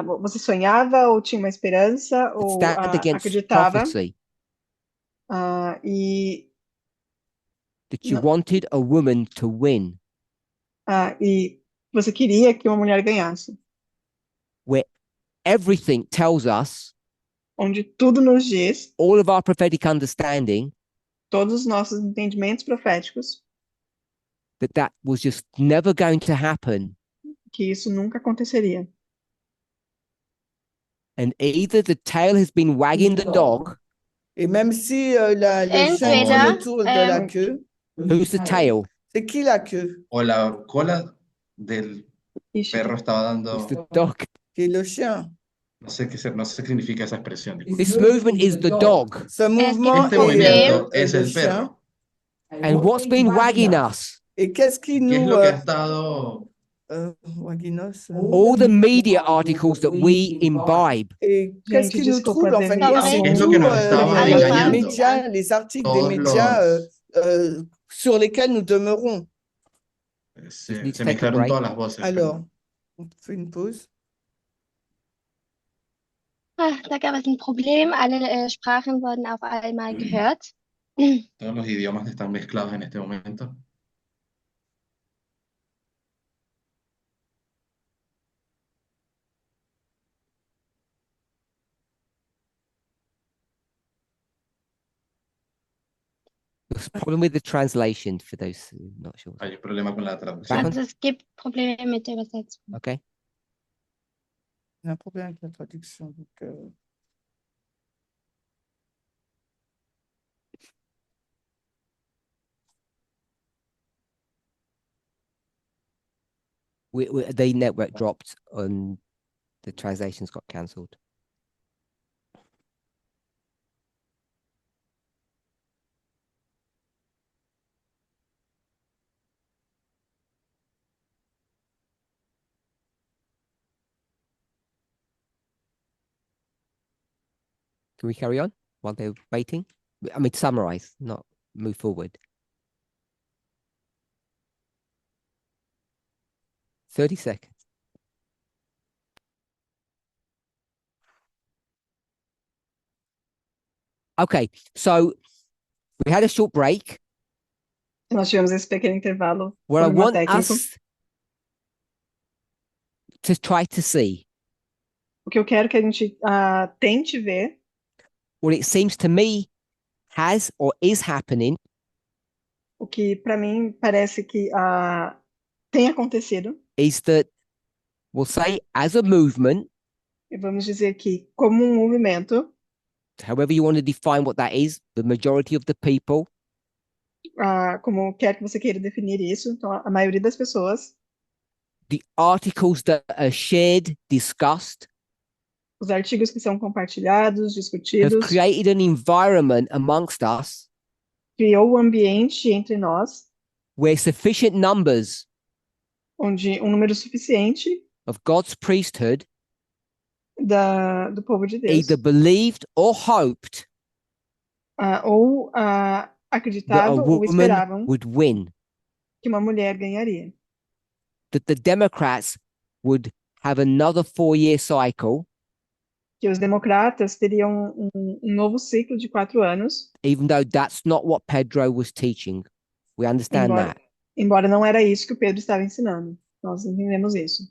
Você sonhava ou tinha uma esperança that ou stand against acreditava prophecy e, that you não- wanted a woman to win, e você queria que uma mulher ganhasse, where everything tells us, onde tudo nos diz, all of our prophetic understanding, todos os nossos entendimentos proféticos, that was just never going to happen. que isso nunca aconteceria. And either the tail has been wagging the dog, Et même si le chien Entweder, tourne autour de la queue, who's the tail? c'est qui la queue? O la cola del Ixi, perro estaba It's dando, the dog. Qui est le chien? no sé no sé qué significa esa expresión. This movement is the dog. Ce mouvement Este est movimiento es le el chien. perro. And what's been wagging us? Et qu'est-ce qui ¿Qué es nous... lo que ha estado? Waginos, All the media articles that we imbibe. et qu'est-ce Gente, qui nous desculpa, trouble en fin de Demi. compte, c'est ¿Qué es lo que tous nos estaba engañando? les médias, les articles des Todos médias los- sur lesquels nous demeurons. Se, need to se take a mezclaron break. todas las voces. Alors, on fait une pause. Da gab es ein Problem. Alle Sprachen wurden auf einmal gehört. Todos los idiomas están mezclados en este momento. There's a problem with the translation for those who are not sure. Hay un problema con la traducción. Back on? Also es gibt Probleme mit der Übersetzung. Okay. Il y a un problème avec la traduction. Donc, The network dropped and the translations got cancelled. Can we carry on while they're waiting? I mean, summarize, not move forward. 30 seconds. Okay, so we had a short break. Nós tivemos esse pequeno intervalo, What I problema want técnico. us to try to see, O que eu quero que a gente tente ver, what it seems to me has or is happening, o que para mim parece que tem acontecido, is that we'll say as a movement, e vamos dizer que como um movimento, however you want to define what that is, the majority of the people como quer que você queira definir isso, então a maioria das pessoas, the articles that are shared, discussed, os artigos que são compartilhados, have discutidos, created an environment amongst us criou um ambiente entre nós, where sufficient numbers onde um número suficiente of God's priesthood do povo de Deus, either believed or hoped ou that a acreditavam ou woman esperavam would win, que uma mulher ganharia, that the Democrats would have another 4-year cycle, que os democratas teriam um novo ciclo de 4 anos, even though that's not what Pedro was teaching. We understand embora, that. embora não era isso que o Pedro estava ensinando. Nós entendemos isso.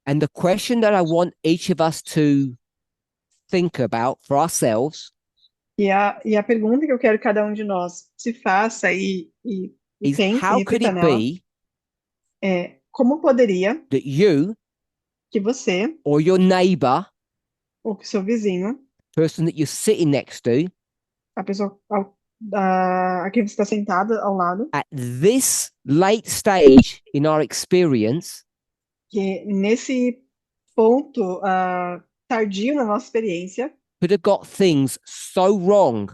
And the question that I want each of us to think about for ourselves E a pergunta que eu quero que cada um de nós se faça e is pense, how could reflita it nela, be é como poderia that you que você, or your neighbor, ou que seu vizinho, person that you're sitting next to, a pessoa a quem você está sentado ao lado, at this late stage in our experience, que nesse ponto tardio na nossa experiência, could have got things so wrong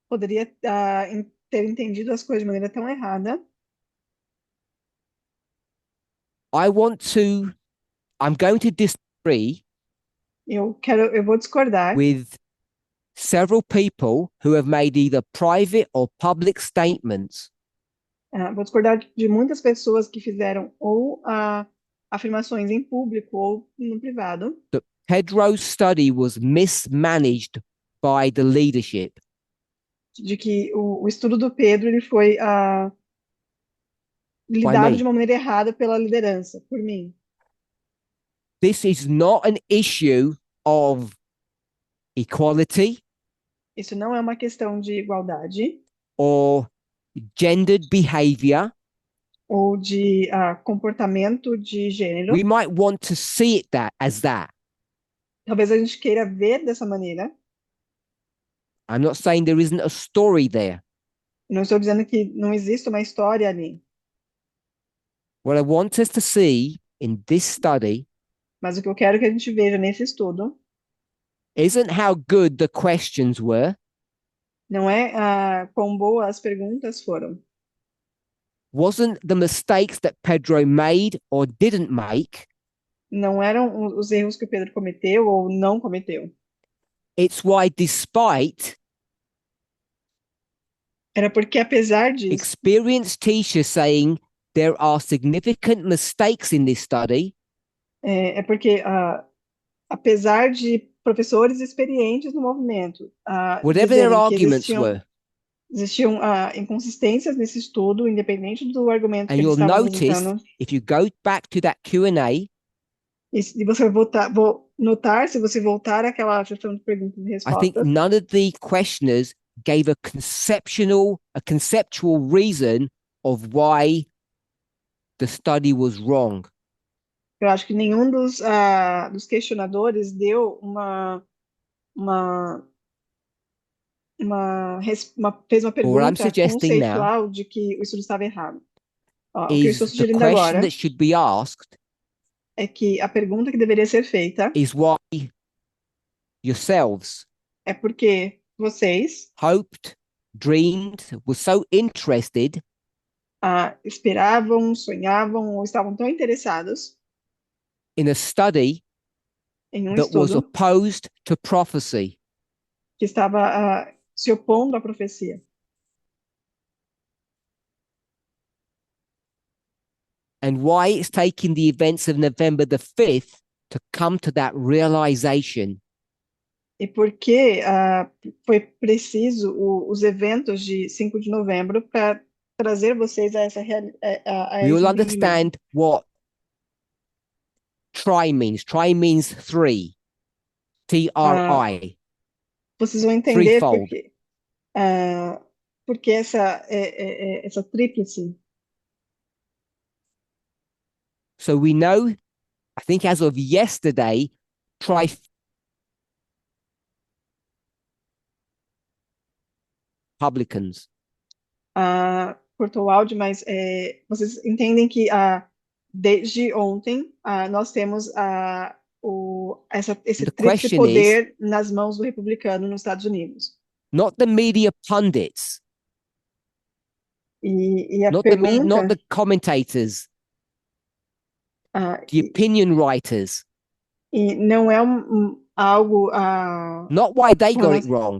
poderia ter entendido as coisas de maneira tão errada. I'm going to disagree Eu vou discordar with several people who have made either private or public statements vou discordar de muitas pessoas que fizeram ou afirmações em público ou no privado, that Pedro's study was mismanaged by the leadership. de que o estudo do Pedro ele foi lidado me. de uma maneira errada pela liderança, por mim. This is not an issue of equality Isso não é uma questão de igualdade or gendered behavior. ou de comportamento de gênero. We might want to see it as that. Talvez a gente queira ver dessa maneira. I'm not saying there isn't a story there. Não estou dizendo que não existe uma história ali. What I want us to see in this study Mas o que eu quero que a gente veja nesse estudo isn't how good the questions were. não é quão boas as perguntas foram. Wasn't the mistakes that Pedro made or didn't make. Não eram os erros que o Pedro cometeu ou não cometeu. It's why, despite Era porque, apesar disso, experienced teachers saying there are significant mistakes in this study, é porque, apesar de professores experientes no movimento whatever their dizerem que arguments were, existiam inconsistências nesse estudo, independente do argumento and que eles you'll estavam notice usando. if you go back to that Q&A, E você vou notar, se você voltar àquela sessão de perguntas e I think respostas, none of the questioners gave a conceptual reason of why the study was wrong. eu acho que nenhum dos questionadores deu fez uma What I'm pergunta suggesting now conceitual de que o estudo estava errado. O que eu estou is the sugerindo question agora that should be asked é que a pergunta que deveria ser feita is why yourselves é porque vocês hoped, dreamed, were so interested esperavam, sonhavam ou estavam tão interessados in a study em that was estudo opposed to prophecy. que estava se opondo à profecia. And why it's taking the events of November the 5th to come to that realization. E porque foi preciso os eventos de 5 de novembro para trazer vocês a essa We all esse entendimento. understand what tri means. Tri means three. T-R-I. Vocês vão entender Threefold. porque essa tríplice. So we know, I think as of yesterday, Republicans. Cortou o áudio, mas vocês entendem que desde ontem nós temos esse The tríplice question poder nas mãos do republicano nos Estados Unidos. Not the media pundits, E a not pergunta, the commentators, the opinion writers, e não é algo not why they got it wrong.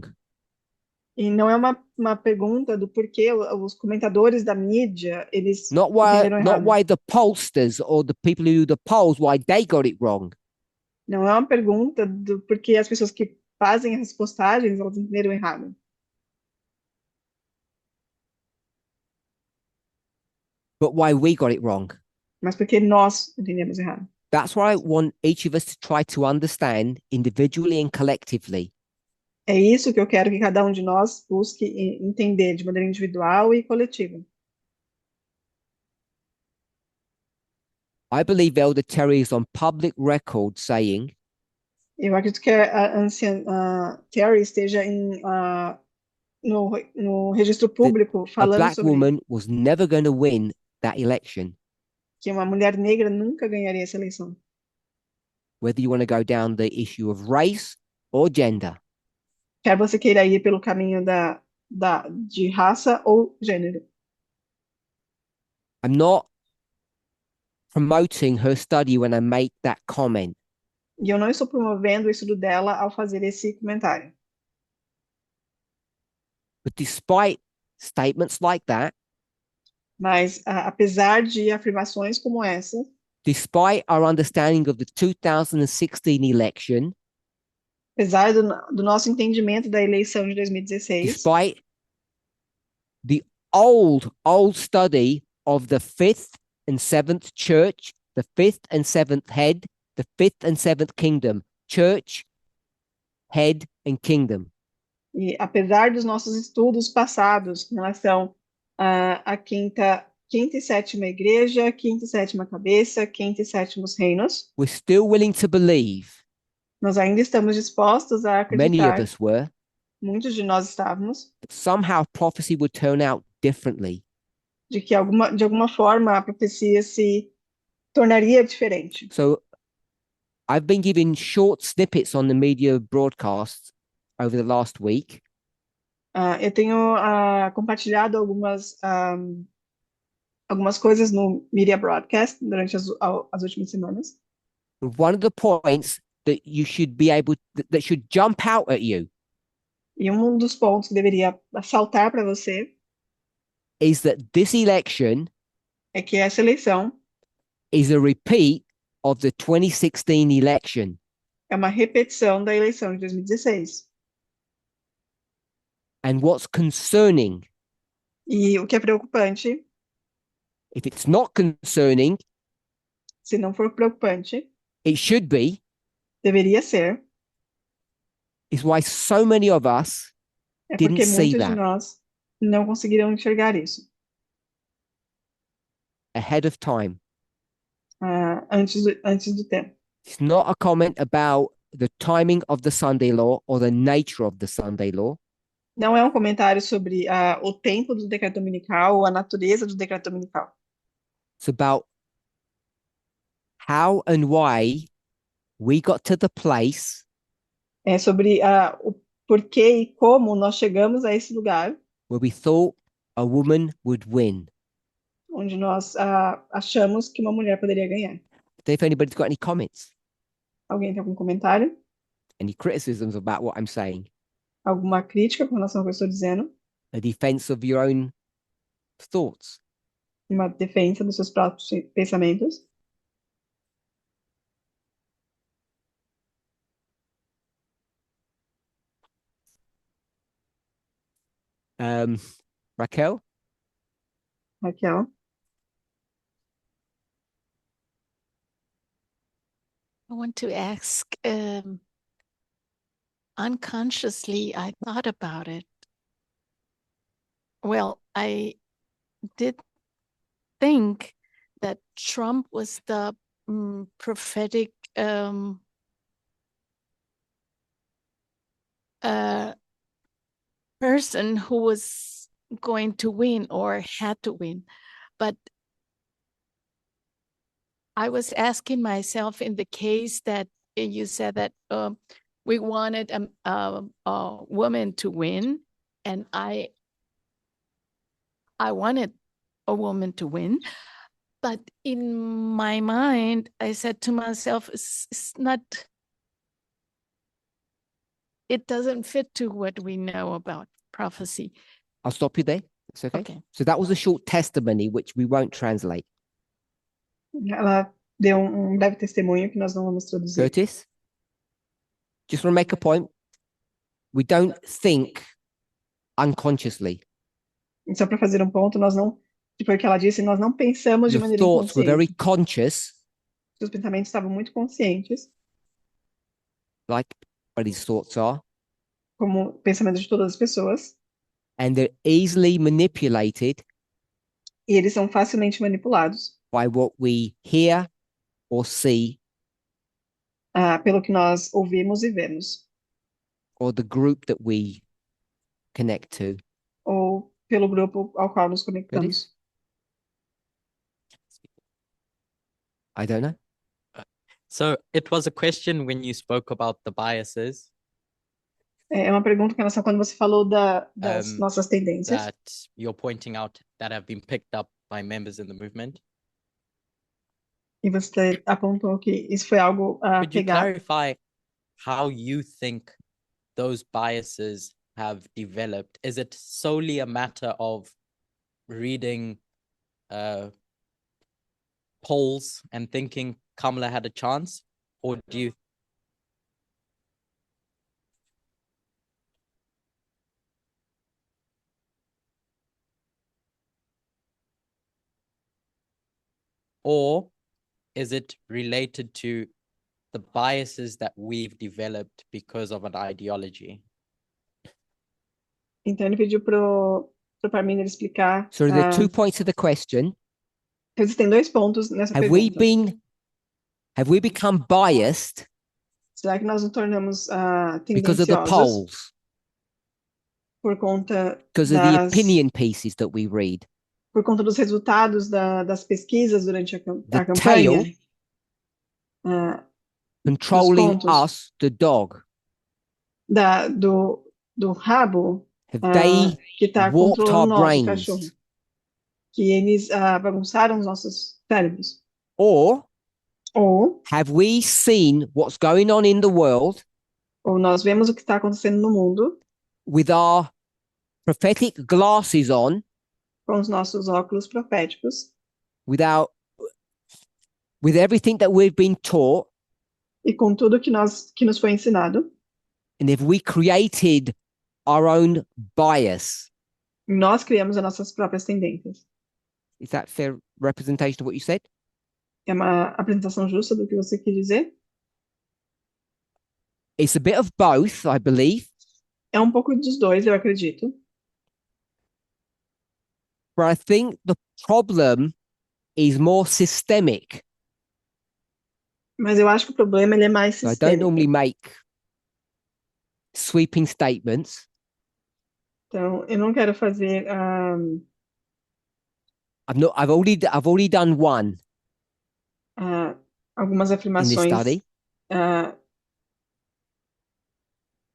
e não é uma pergunta do porquê os comentadores da mídia eles Not entenderam errado. why the pollsters or the people who do the polls, why they got it wrong. Não é uma pergunta do porquê as pessoas que fazem as postagens elas entenderam errado. But why we got it wrong. Mas porque nós entendemos errado. That's what I want each of us to try to understand individually and collectively. É isso que eu quero que cada um de nós busque entender de maneira individual e coletiva. I believe Elder Terry is on public record saying Eu acredito que a anciã Terry esteja no registro público a falando black sobre woman was never going to win that election. que uma mulher negra nunca ganharia essa eleição. Whether you want to go down the issue of race or gender. Quer você queira ir pelo caminho de raça ou gênero. I'm not promoting her study when I make that comment. E eu não estou promovendo o estudo dela ao fazer esse comentário. But despite statements like that, Mas apesar de afirmações como essa, despite our understanding of the 2016 election, apesar do nosso entendimento da eleição de 2016, despite the old study of the fifth and seventh church, the fifth and seventh head, the fifth and seventh kingdom, church, head, and kingdom. e apesar dos nossos estudos passados com relação à quinta e sétima igreja, quinta e sétima cabeça, quinta e sétimos reinos, We're still willing to believe, nós ainda estamos dispostos a many of acreditar, us were, muitos de nós estávamos, that somehow prophecy would turn out differently. de que de alguma forma a profecia se tornaria diferente. So I've been giving short snippets on the media broadcasts over the last week. Eu tenho compartilhado algumas coisas no media broadcast durante as últimas semanas. One of the points that you should be able that should jump out at you E dos pontos que deveria saltar para você is that this election é que essa eleição is a repeat of the 2016 election. é uma repetição da eleição de 2016. And what's concerning, E o que é preocupante, if it's not concerning, se não for preocupante, it should be, deveria ser, is why so many of us é didn't porque see muitos de that nós não conseguiram enxergar isso ahead of time. antes do tempo. It's not a comment about the timing of the Sunday law or the nature of the Sunday law. Não é um comentário sobre o tempo do decreto dominical ou a natureza do decreto dominical. It's about how and why we got to the place É sobre o porquê e como nós chegamos a esse lugar where we thought a woman would win. onde nós achamos que uma mulher poderia ganhar. If anybody's got any comments, Alguém tem algum comentário? any criticisms about what I'm saying, Alguma crítica com relação ao que eu estou dizendo? a defense of your own thoughts. Uma defesa dos seus próprios pensamentos? Raquel? Raquel? I want to ask, unconsciously, I thought about it. Well, I did think that Trump was the prophetic person who was going to win or had to win. But I was asking myself, in the case that you said that we wanted a woman to win, and I wanted a woman to win, but in my mind, I said to myself, it's not, it doesn't fit to what we know about prophecy. I'll stop you there. It's okay. Okay. So that was a short testimony, which we won't translate. Ela deu breve testemunho que nós não vamos traduzir. Curtis? Just want to make a point. We don't think unconsciously. E só para fazer ponto, nós não, tipo o que ela disse, nós não pensamos de Your maneira thoughts were very inconsciente. conscious, Seus pensamentos estavam muito conscientes, like everybody's thoughts are, como o pensamento de todas as pessoas, and they're easily manipulated e eles são facilmente manipulados by what we hear or see, pelo que nós ouvimos e vemos, or the group that we connect to. ou pelo grupo ao qual nos conectamos. I don't know. So it was a question when you spoke about the biases É uma pergunta com relação a quando você falou das nossas tendências, that you're pointing out that have been picked up by members in the movement. e você apontou que isso foi algo Could you pegado. clarify how you think those biases have developed? Is it solely a matter of reading polls and thinking Kamala had a chance? Or do you? Or is it related to the biases that we've developed because of an ideology? Então ele pediu pro Parmênides explicar. So there are 2 points to the question. Existem 2 pontos nessa Have we become biased Será que nós nos tornamos because of the tendenciosos polls, por conta because of the opinion pieces that we read? por conta dos resultados das pesquisas durante a The campanha? tail controlling pontos. us, the dog. Do rabo Have they que está warped our controlando o nosso brains? cachorro. Que eles bagunçaram os nossos cérebros. Or Ou have we seen what's going on in the world nós vemos o que está acontecendo no mundo with our prophetic glasses on, com os nossos óculos proféticos with everything that we've been taught, e com tudo que nos foi ensinado, and if we created our own bias? nós criamos as nossas próprias tendências. Is that fair representation of what you said? É uma apresentação justa do que você quis dizer? It's a bit of both, I believe. É um pouco dos dois, eu acredito. But I think the problem is more systemic. Mas eu acho que o problema ele é mais I don't sistêmico. normally make sweeping statements. Então, eu não quero fazer I've already done one algumas in this afirmações. study, ah,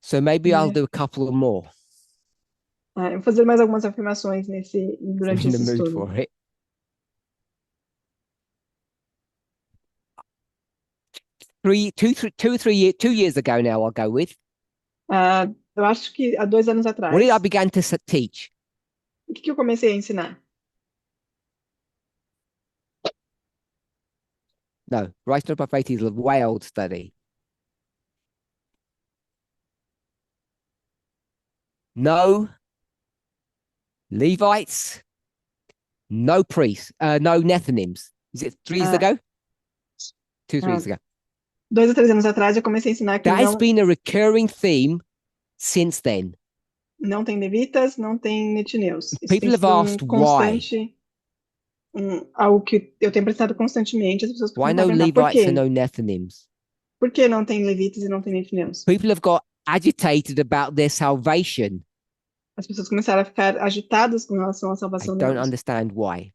so maybe I'll né? do a couple more. Eu vou fazer mais algumas afirmações I'm durante in the esse mood estudo. for it. 2 years ago now, I'll go with. Eu acho que há 2 anos atrás, What did I begin to teach? o que eu comecei a ensinar? No, Righteousness by Faith is a way old study. No Levites, no priests, no Nethinims. Is it 3 years Ah. ago? 2, 3 years ago. 2 a 3 anos atrás, eu comecei a ensinar que That has been a recurring theme since then. não tem levitas, não tem netineus. Isso People tem have sido asked why. Algo que eu tenho prestado constantemente, as pessoas Why perguntam, no perguntar, por Levites quê? and no Nethinims? Por que não tem levitas e não tem netineus? People have got agitated about their salvation. As pessoas começaram a ficar agitadas com relação à I salvação don't delas. understand why.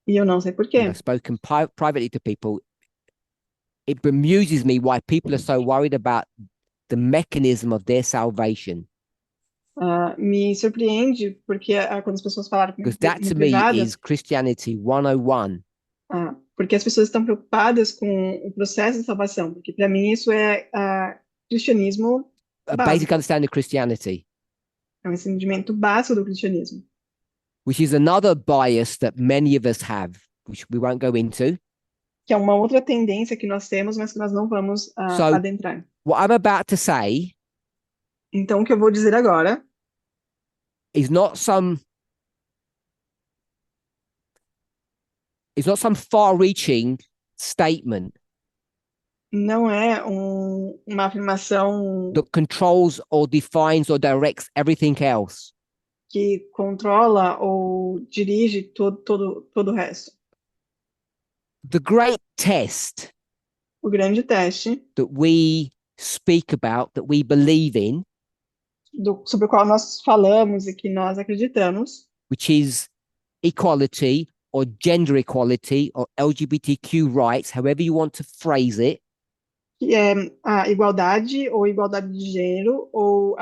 E eu não sei por And quê. I've spoken privately to people. It bemuses me why people are so worried about the mechanism of their salvation. Me surpreende porque quando as pessoas falaram comigo Because that no to me privado, is Christianity 101. porque as pessoas estão preocupadas com o processo de salvação, porque para mim isso é cristianismo A básico, basic understanding of Christianity, é um entendimento básico do cristianismo, which is another bias that many of us have, which we won't go into. que é uma outra tendência que nós temos, mas que nós não vamos So- adentrar. What I'm about to say Então, o que eu vou dizer agora is not some far-reaching statement não é uma afirmação that controls or defines or directs everything else. que controla ou dirige todo o resto. The great test O grande teste that we speak about, that we believe in, sobre o qual nós falamos e que nós acreditamos, which is equality or gender equality or LGBTQ rights, however you want to phrase it, que é a igualdade ou igualdade de gênero ou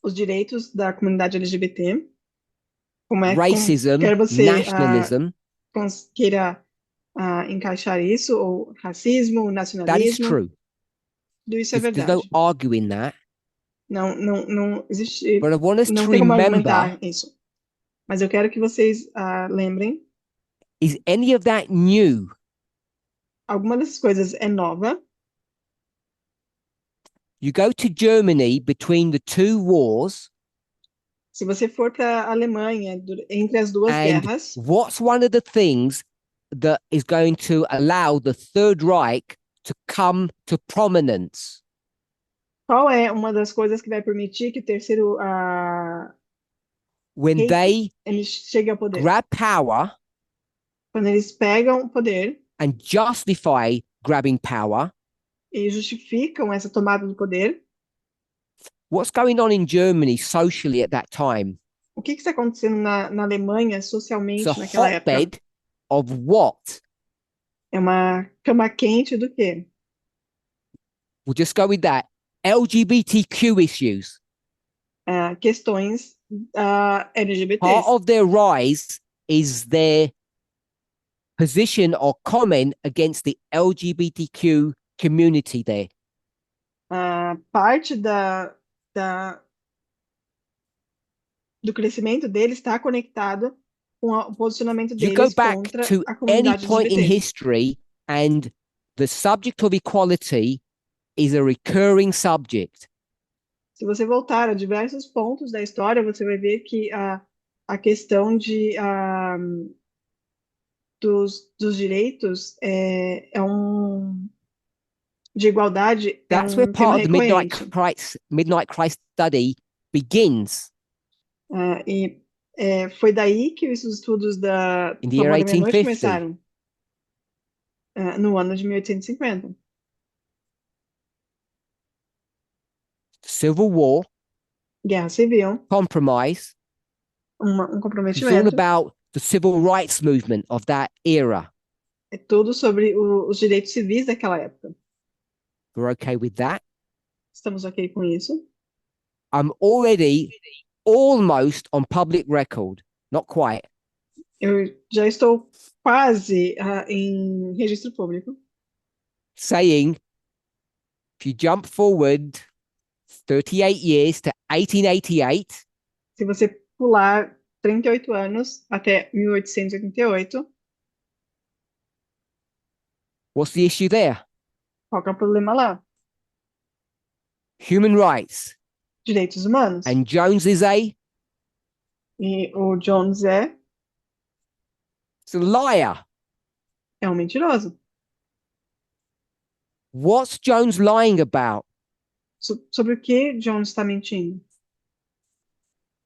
os direitos da comunidade LGBT, como racism, quer você nationalism, queira encaixar isso, ou racismo, that is nacionalismo, true. tudo isso é There's verdade. no arguing that. Não existe, But I want us não to tem como remember argumentar isso. Mas eu quero que vocês lembrem Is any of that new? Alguma dessas coisas é nova. You go to Germany between the two wars, Se você for para a Alemanha, entre as duas and guerras, what's one of the things that is going to allow the Third Reich to come to prominence? qual é uma das coisas que vai permitir que o terceiro When Reich they ele chegue ao poder? grab power Quando eles pegam o poder and justify grabbing power, e justificam essa tomada do poder, what's going on in Germany socially at that time? o que está acontecendo na Alemanha It's socialmente a naquela época? hotbed of what? É uma cama quente do quê? We'll just go with that. LGBTQ issues. Questões LGBTs. Part of their rise is their position or comment against the LGBTQ community there. Parte do crescimento deles está conectado com o posicionamento You go deles back contra to a any comunidade point in LGBT. history, and the subject of equality is a recurring subject. Se você voltar a diversos pontos da história, você vai ver que a questão dos direitos de igualdade é That's where tema part of the recorrente. Midnight Christ study begins. E foi daí que os estudos da In the year Família Meia-Noite 1850. começaram, no ano de 1850. Civil War, Guerra Civil, compromise. um It's all comprometimento, about the civil rights movement of that era. é tudo sobre os direitos civis daquela época. We're okay with that. Estamos ok com isso? I'm already almost on public record, not quite, Eu já estou quase em registro público, saying if you jump forward 38 years to 1888, se você pular 38 anos até 1888, what's the issue there? qual que é o problema lá? Human rights. Direitos humanos. And Jones is E o Jones é it's a liar. um mentiroso. What's Jones lying about? Sobre o que Jones está mentindo?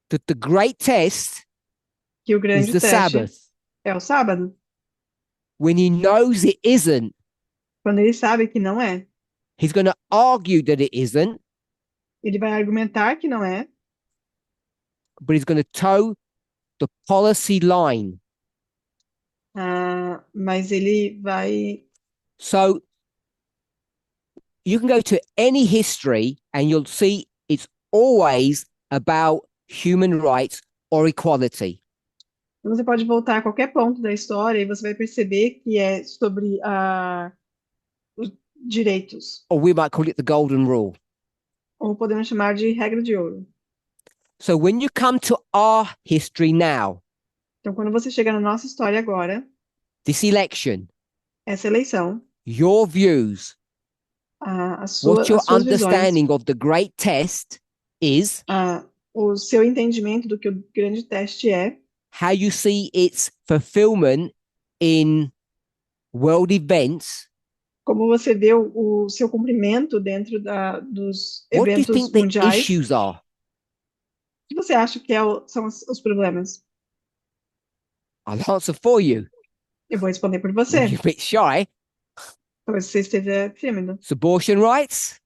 That the great test Que o is grande the teste Sabbath. é o sábado. When he knows it isn't, Quando ele sabe que não é, he's going to argue that it isn't, ele vai argumentar que não é, but he's going to toe the policy line. mas ele vai. So you can go to any history and you'll see it's always about human rights or equality. Você pode voltar a qualquer ponto da história e você vai perceber que é sobre os direitos, Or we might call it the golden rule. ou podemos chamar de regra de ouro. So when you come to our history now, Então, quando você chega na nossa história agora, this election, essa eleição, your views, as what your suas visões, understanding of the great test is, o seu entendimento do que o grande teste é, how you see its fulfillment in world events. como você vê o seu cumprimento dentro dos What do you eventos think the mundiais. issues are? O que você acha que são os problemas? I'll answer for you. Eu vou responder por você. You're a bit shy. Talvez você esteja tímido. It's abortion rights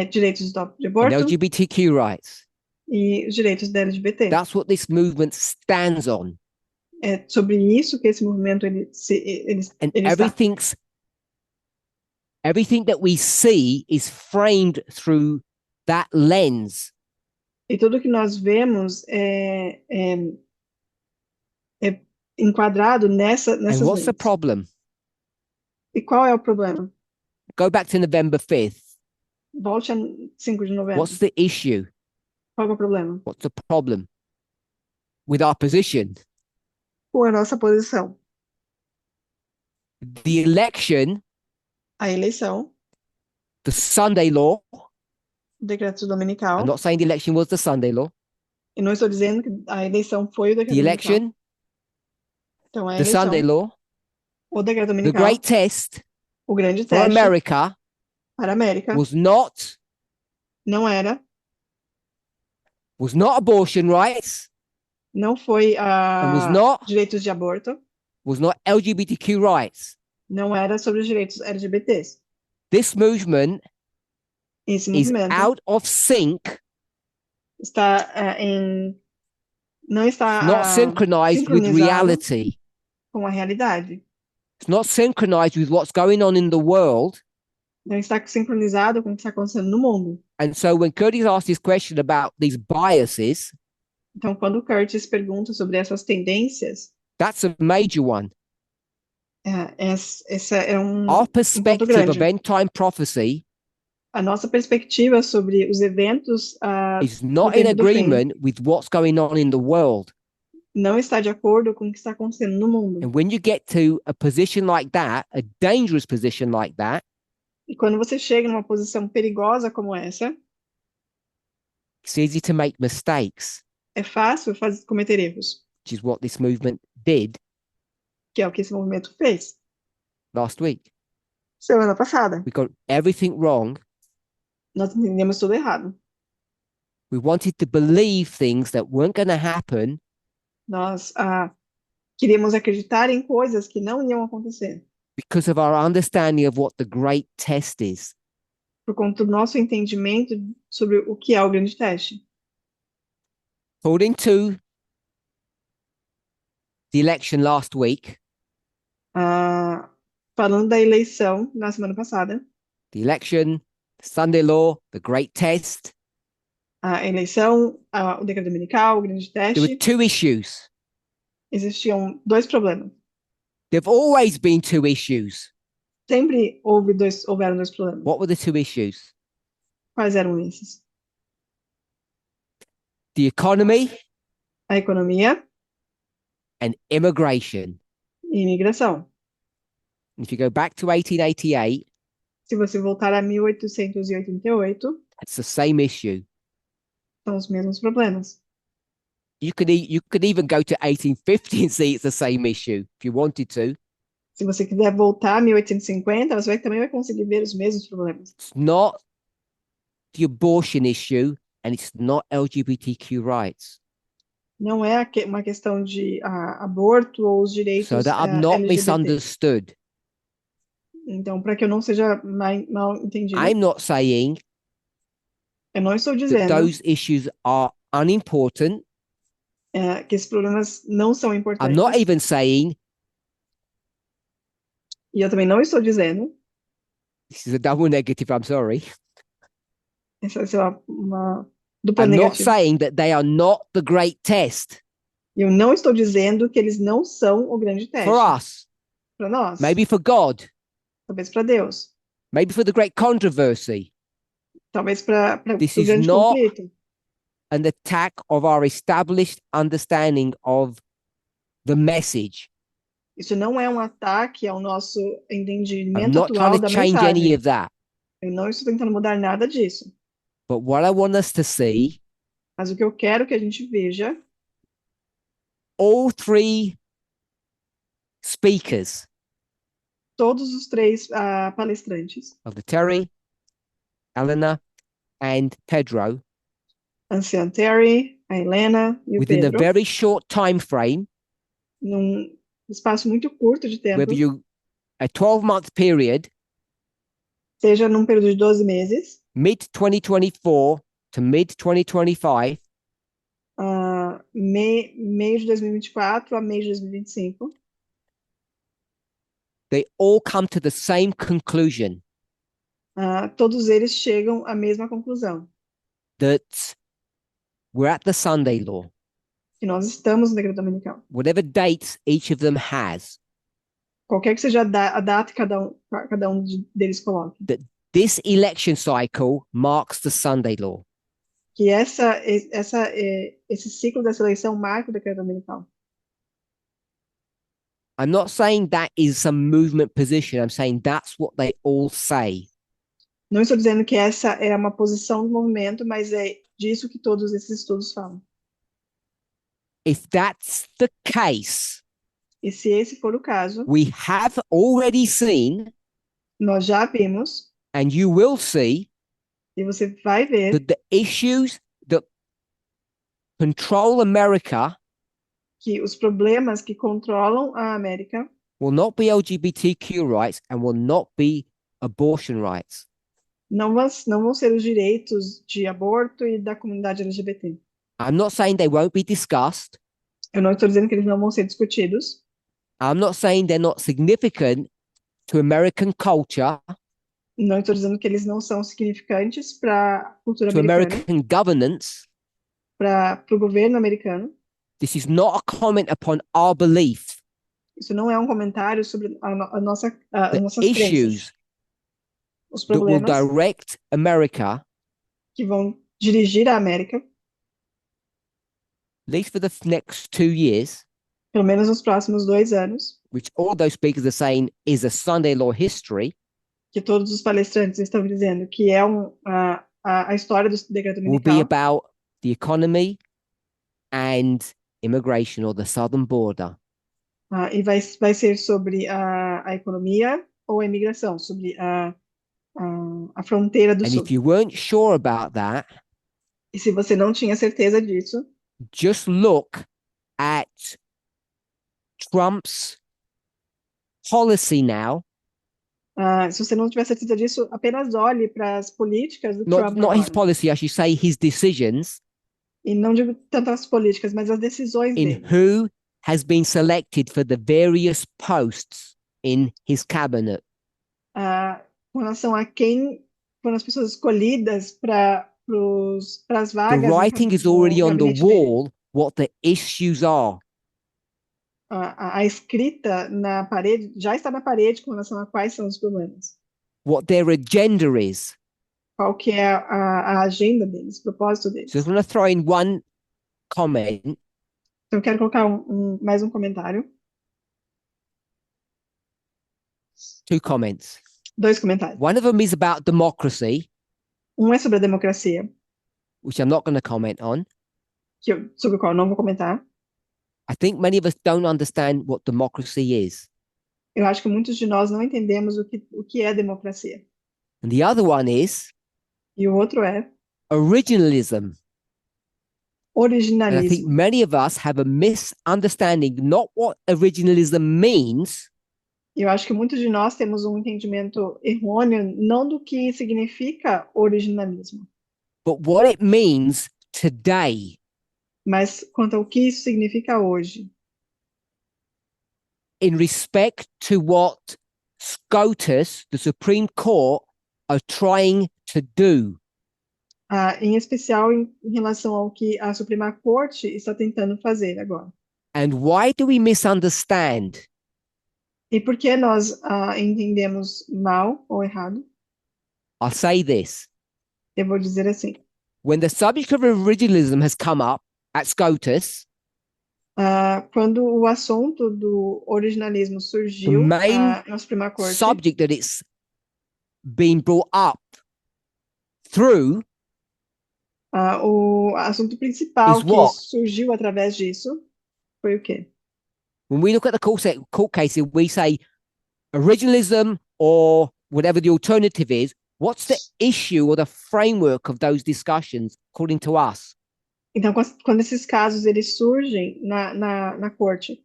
Direitos de and aborto LGBTQ rights. e os direitos da LGBT. That's what this movement stands on. É sobre isso que esse movimento ele And está. everything that we see is framed through that lens. E tudo que nós vemos é enquadrado nessas And what's the lentes. problem? E qual é o problema? Go back to November 5th. Volte a 5 de novembro. What's the issue? Qual é o problema? What's the problem with our position? Com a nossa posição. the election, a eleição, the Sunday law. o decreto I'm dominical. not saying the election was the Sunday law. E não estou dizendo que a eleição foi o decreto The dominical. election, Então, a the eleição, Sunday law, o decreto the dominical, great test o grande for teste America para a América was not não era, abortion rights, não foi and was not direitos de aborto, LGBTQ rights. não era sobre os direitos LGBTs. This movement Esse is movimento out of sync, está não está not synchronized with sincronizado reality. com a realidade. It's not synchronized with what's going on in the world. Não está sincronizado com o que está acontecendo no mundo. And so when Curtis asked this question about these biases, Então, quando o Curtis pergunta sobre essas tendências, that's a major one. essa é um Our ponto perspective grande. of end time prophecy A nossa perspectiva sobre os eventos is do not in tempo do fim agreement with what's going on in the world. não está de acordo com o que está acontecendo no mundo. And when you get to a position like that, a dangerous position like that, E quando você chega numa posição perigosa como essa, it's easy to make mistakes, é fácil cometer erros, which is what this movement did que é o que esse movimento fez. last week. Semana passada, We got everything wrong. nós entendemos tudo errado. We wanted to believe things that weren't going to happen Nós queríamos acreditar em coisas que não iam acontecer, because of our understanding of what the great test is. por conta do nosso entendimento sobre o que é o grande teste. According to the election last week, Falando da eleição na semana passada, the election, Sunday law, the great test, a eleição, o decreto dominical, o grande there were teste, two issues. existiam dois problemas. There've always been two issues. Sempre houveram dois problemas. What were the two issues? Quais eram esses? The economy A economia and immigration. e imigração. If you go back to 1888, Se você voltar a 1888, it's the same issue. são os mesmos problemas. You could even go to 1850 and see it's the same issue if you wanted to. Se você quiser voltar a 1850, você também vai conseguir ver os mesmos problemas. It's not the abortion issue and it's not LGBTQ rights. Não é uma questão de aborto ou os direitos So that I'm not LGBT. misunderstood. Então, para que eu não seja mal entendido, I'm not saying eu não estou that dizendo those issues are unimportant. que esses problemas não são I'm importantes. not even saying E eu também não estou dizendo, this is a double negative, I'm sorry. essa é uma dupla I'm not negativa. saying that they are not the great test Eu não estou dizendo que eles não são o grande teste for us, para nós, maybe for God, talvez para Deus, maybe for the great controversy. talvez para o This is grande not conflito. an attack of our established understanding of the message. Isso não é um ataque ao nosso I'm entendimento not atual trying da to change any mensagem. of that. Eu não estou tentando mudar nada disso. But what I want us to see, Mas o que eu quero que a gente veja, all three speakers todos os três palestrantes, of the Terry, Elena, and Pedro, Anciã Terry, a Helena e o within a Pedro, very short time frame, num espaço muito curto de tempo, whether you a 12-month period, seja num período de 12 meses, mid-2024 to mid-2025, meio de 2024 a meio de 2025, they all come to the same conclusion todos eles chegam à mesma conclusão, that we're at the Sunday law. que nós estamos no decreto dominical. Whatever dates each of them has, Qualquer que seja a data que cada um deles coloque. that this election cycle marks the Sunday law. Que esse ciclo dessa eleição marca o decreto dominical. I'm not saying that is some movement position. I'm saying that's what they all say. Não estou dizendo que essa é uma posição do movimento, mas é disso que todos esses estudos falam. If that's the case, E se esse for o caso, we have already seen, nós já vimos, and you will see, e você vai ver, that the issues that control America que os problemas que controlam a América will not be LGBTQ rights and will not be abortion rights. não vão ser os direitos de aborto e da comunidade LGBT. I'm not saying they won't be discussed. Eu não estou dizendo que eles não vão ser discutidos. I'm not saying they're not significant to American culture, Não estou dizendo que eles não são significantes para a cultura to americana, American governance. para o governo americano. This is not a comment upon our belief. Isso não é um comentário sobre as nossas Issues crenças. Os that will problemas direct America, que vão dirigir a América, at least for the next 2 years, pelo menos nos próximos 2 anos, which all those speakers are saying is a Sunday law history, que todos os palestrantes estão dizendo que é a história do decreto will be dominical, about the economy and immigration, or the southern border. e vai ser sobre a economia ou a imigração, sobre a fronteira do And sul. if you weren't sure about that, E se você não tinha certeza disso, just look at Trump's policy now, se você não tiver certeza disso, apenas olhe para as políticas do not, Trump not his agora. policy, I should say his decisions, E não digo tanto as políticas, mas as decisões in dele. who has been selected for the various posts in his cabinet. Com relação a quem foram as pessoas escolhidas para as The vagas writing is already on the wall what the issues are. A escrita na parede, já está na parede com relação a quais são os problemas. What their agenda is. Qual que é a agenda deles, o propósito deles. So I'm going to throw in one comment. Então, eu quero colocar mais um comentário. 2 comments. 2 comentários. One of them is about democracy, Um é sobre a democracia, which I'm not going to comment on. sobre o qual eu não vou comentar. I think many of us don't understand what democracy is. Eu acho que muitos de nós não entendemos o que é democracia. And the other one is E o outro é originalism. And I think originalismo. many of us have a misunderstanding, not what originalism means, Eu acho que muitos de nós temos um entendimento errôneo, não do que significa originalismo, but what it means today. mas quanto ao que isso significa hoje, In respect to what SCOTUS, the Supreme Court, are trying to do. em especial em relação ao que a Suprema Corte está tentando fazer agora. And why do we misunderstand? E por que nós entendemos mal ou errado? I'll say this. Eu vou dizer assim. When the subject of originalism has come up at SCOTUS, Quando o assunto do originalismo surgiu the main na Suprema Corte, subject that it's been brought up through o assunto principal is que what? surgiu através disso foi o quê? When we look at the court cases, we say originalism or whatever the alternative is. What's the issue or the framework of those discussions, according to us? Então, quando esses casos eles surgem na corte,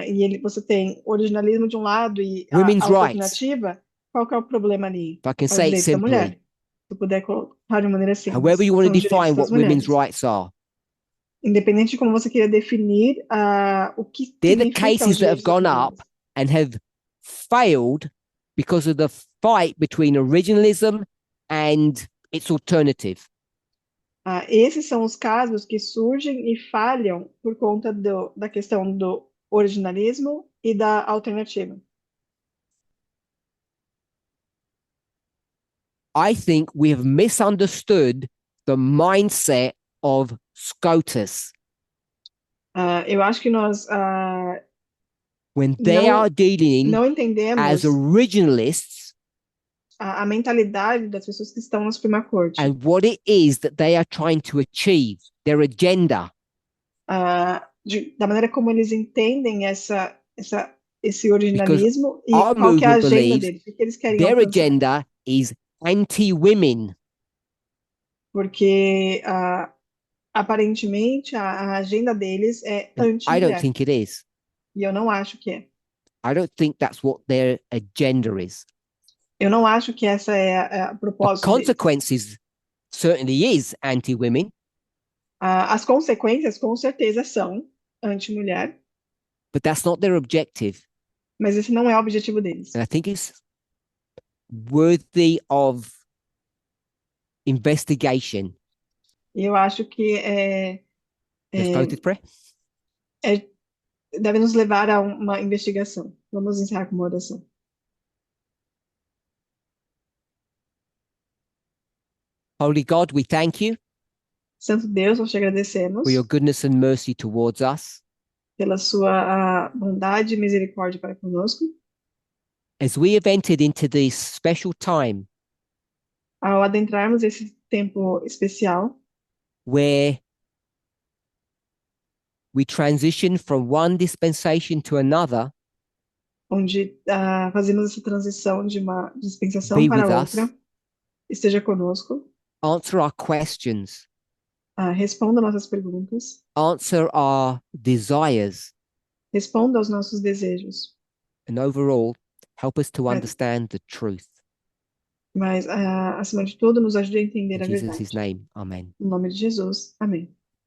e você tem originalismo de um lado e a Women's rights. alternativa, qual que é o problema ali? If I can É os say it direitos da mulher. simply, Se eu puder colocar de maneira simples, however you want são to os direitos define das what women's mulheres. rights are, Independente de como você queira definir o que they're the significam os cases that have direitos das gone mulheres. up and have failed because of the fight between originalism and its alternative. Esses são os casos que surgem e falham por conta da questão do originalismo e da alternativa. I think we have misunderstood the mindset of SCOTUS. Eu acho que nós when they não, are dealing não as entendemos originalists a mentalidade das pessoas que estão na Suprema Corte. and what it is that they are trying to achieve, their agenda. Da maneira como eles entendem esse originalismo e Our qual que é a movement agenda believes deles, o que eles querem their alcançar. agenda is anti-women. Porque aparentemente a agenda deles é I don't anti-mulher. think it is. E eu não acho que é. I don't think that's what their agenda is. Eu não acho que essa é a The propósito deles. consequences certainly is anti-women, As consequências, com certeza, são anti-mulher, but that's not their objective. mas esse não é o objetivo deles. And I think it's worthy of investigation. E eu acho que Let's close with prayer. deve nos levar a uma investigação. Vamos encerrar com uma oração. Holy God, we thank you Santo Deus, nós te agradecemos for your goodness and mercy towards us. pela sua bondade e misericórdia para conosco. As we have entered into this special time Ao adentrarmos esse tempo especial, where we transition from one dispensation to another, onde fazemos essa transição de uma dispensação be para with us. outra, esteja conosco, Answer our questions, responda nossas perguntas, answer our desires, responda aos nossos desejos, and overall, help us to Mas- understand the truth. mas, acima de tudo, nos ajude a entender In a Jesus' verdade. name, amen. Em nome de Jesus, amém.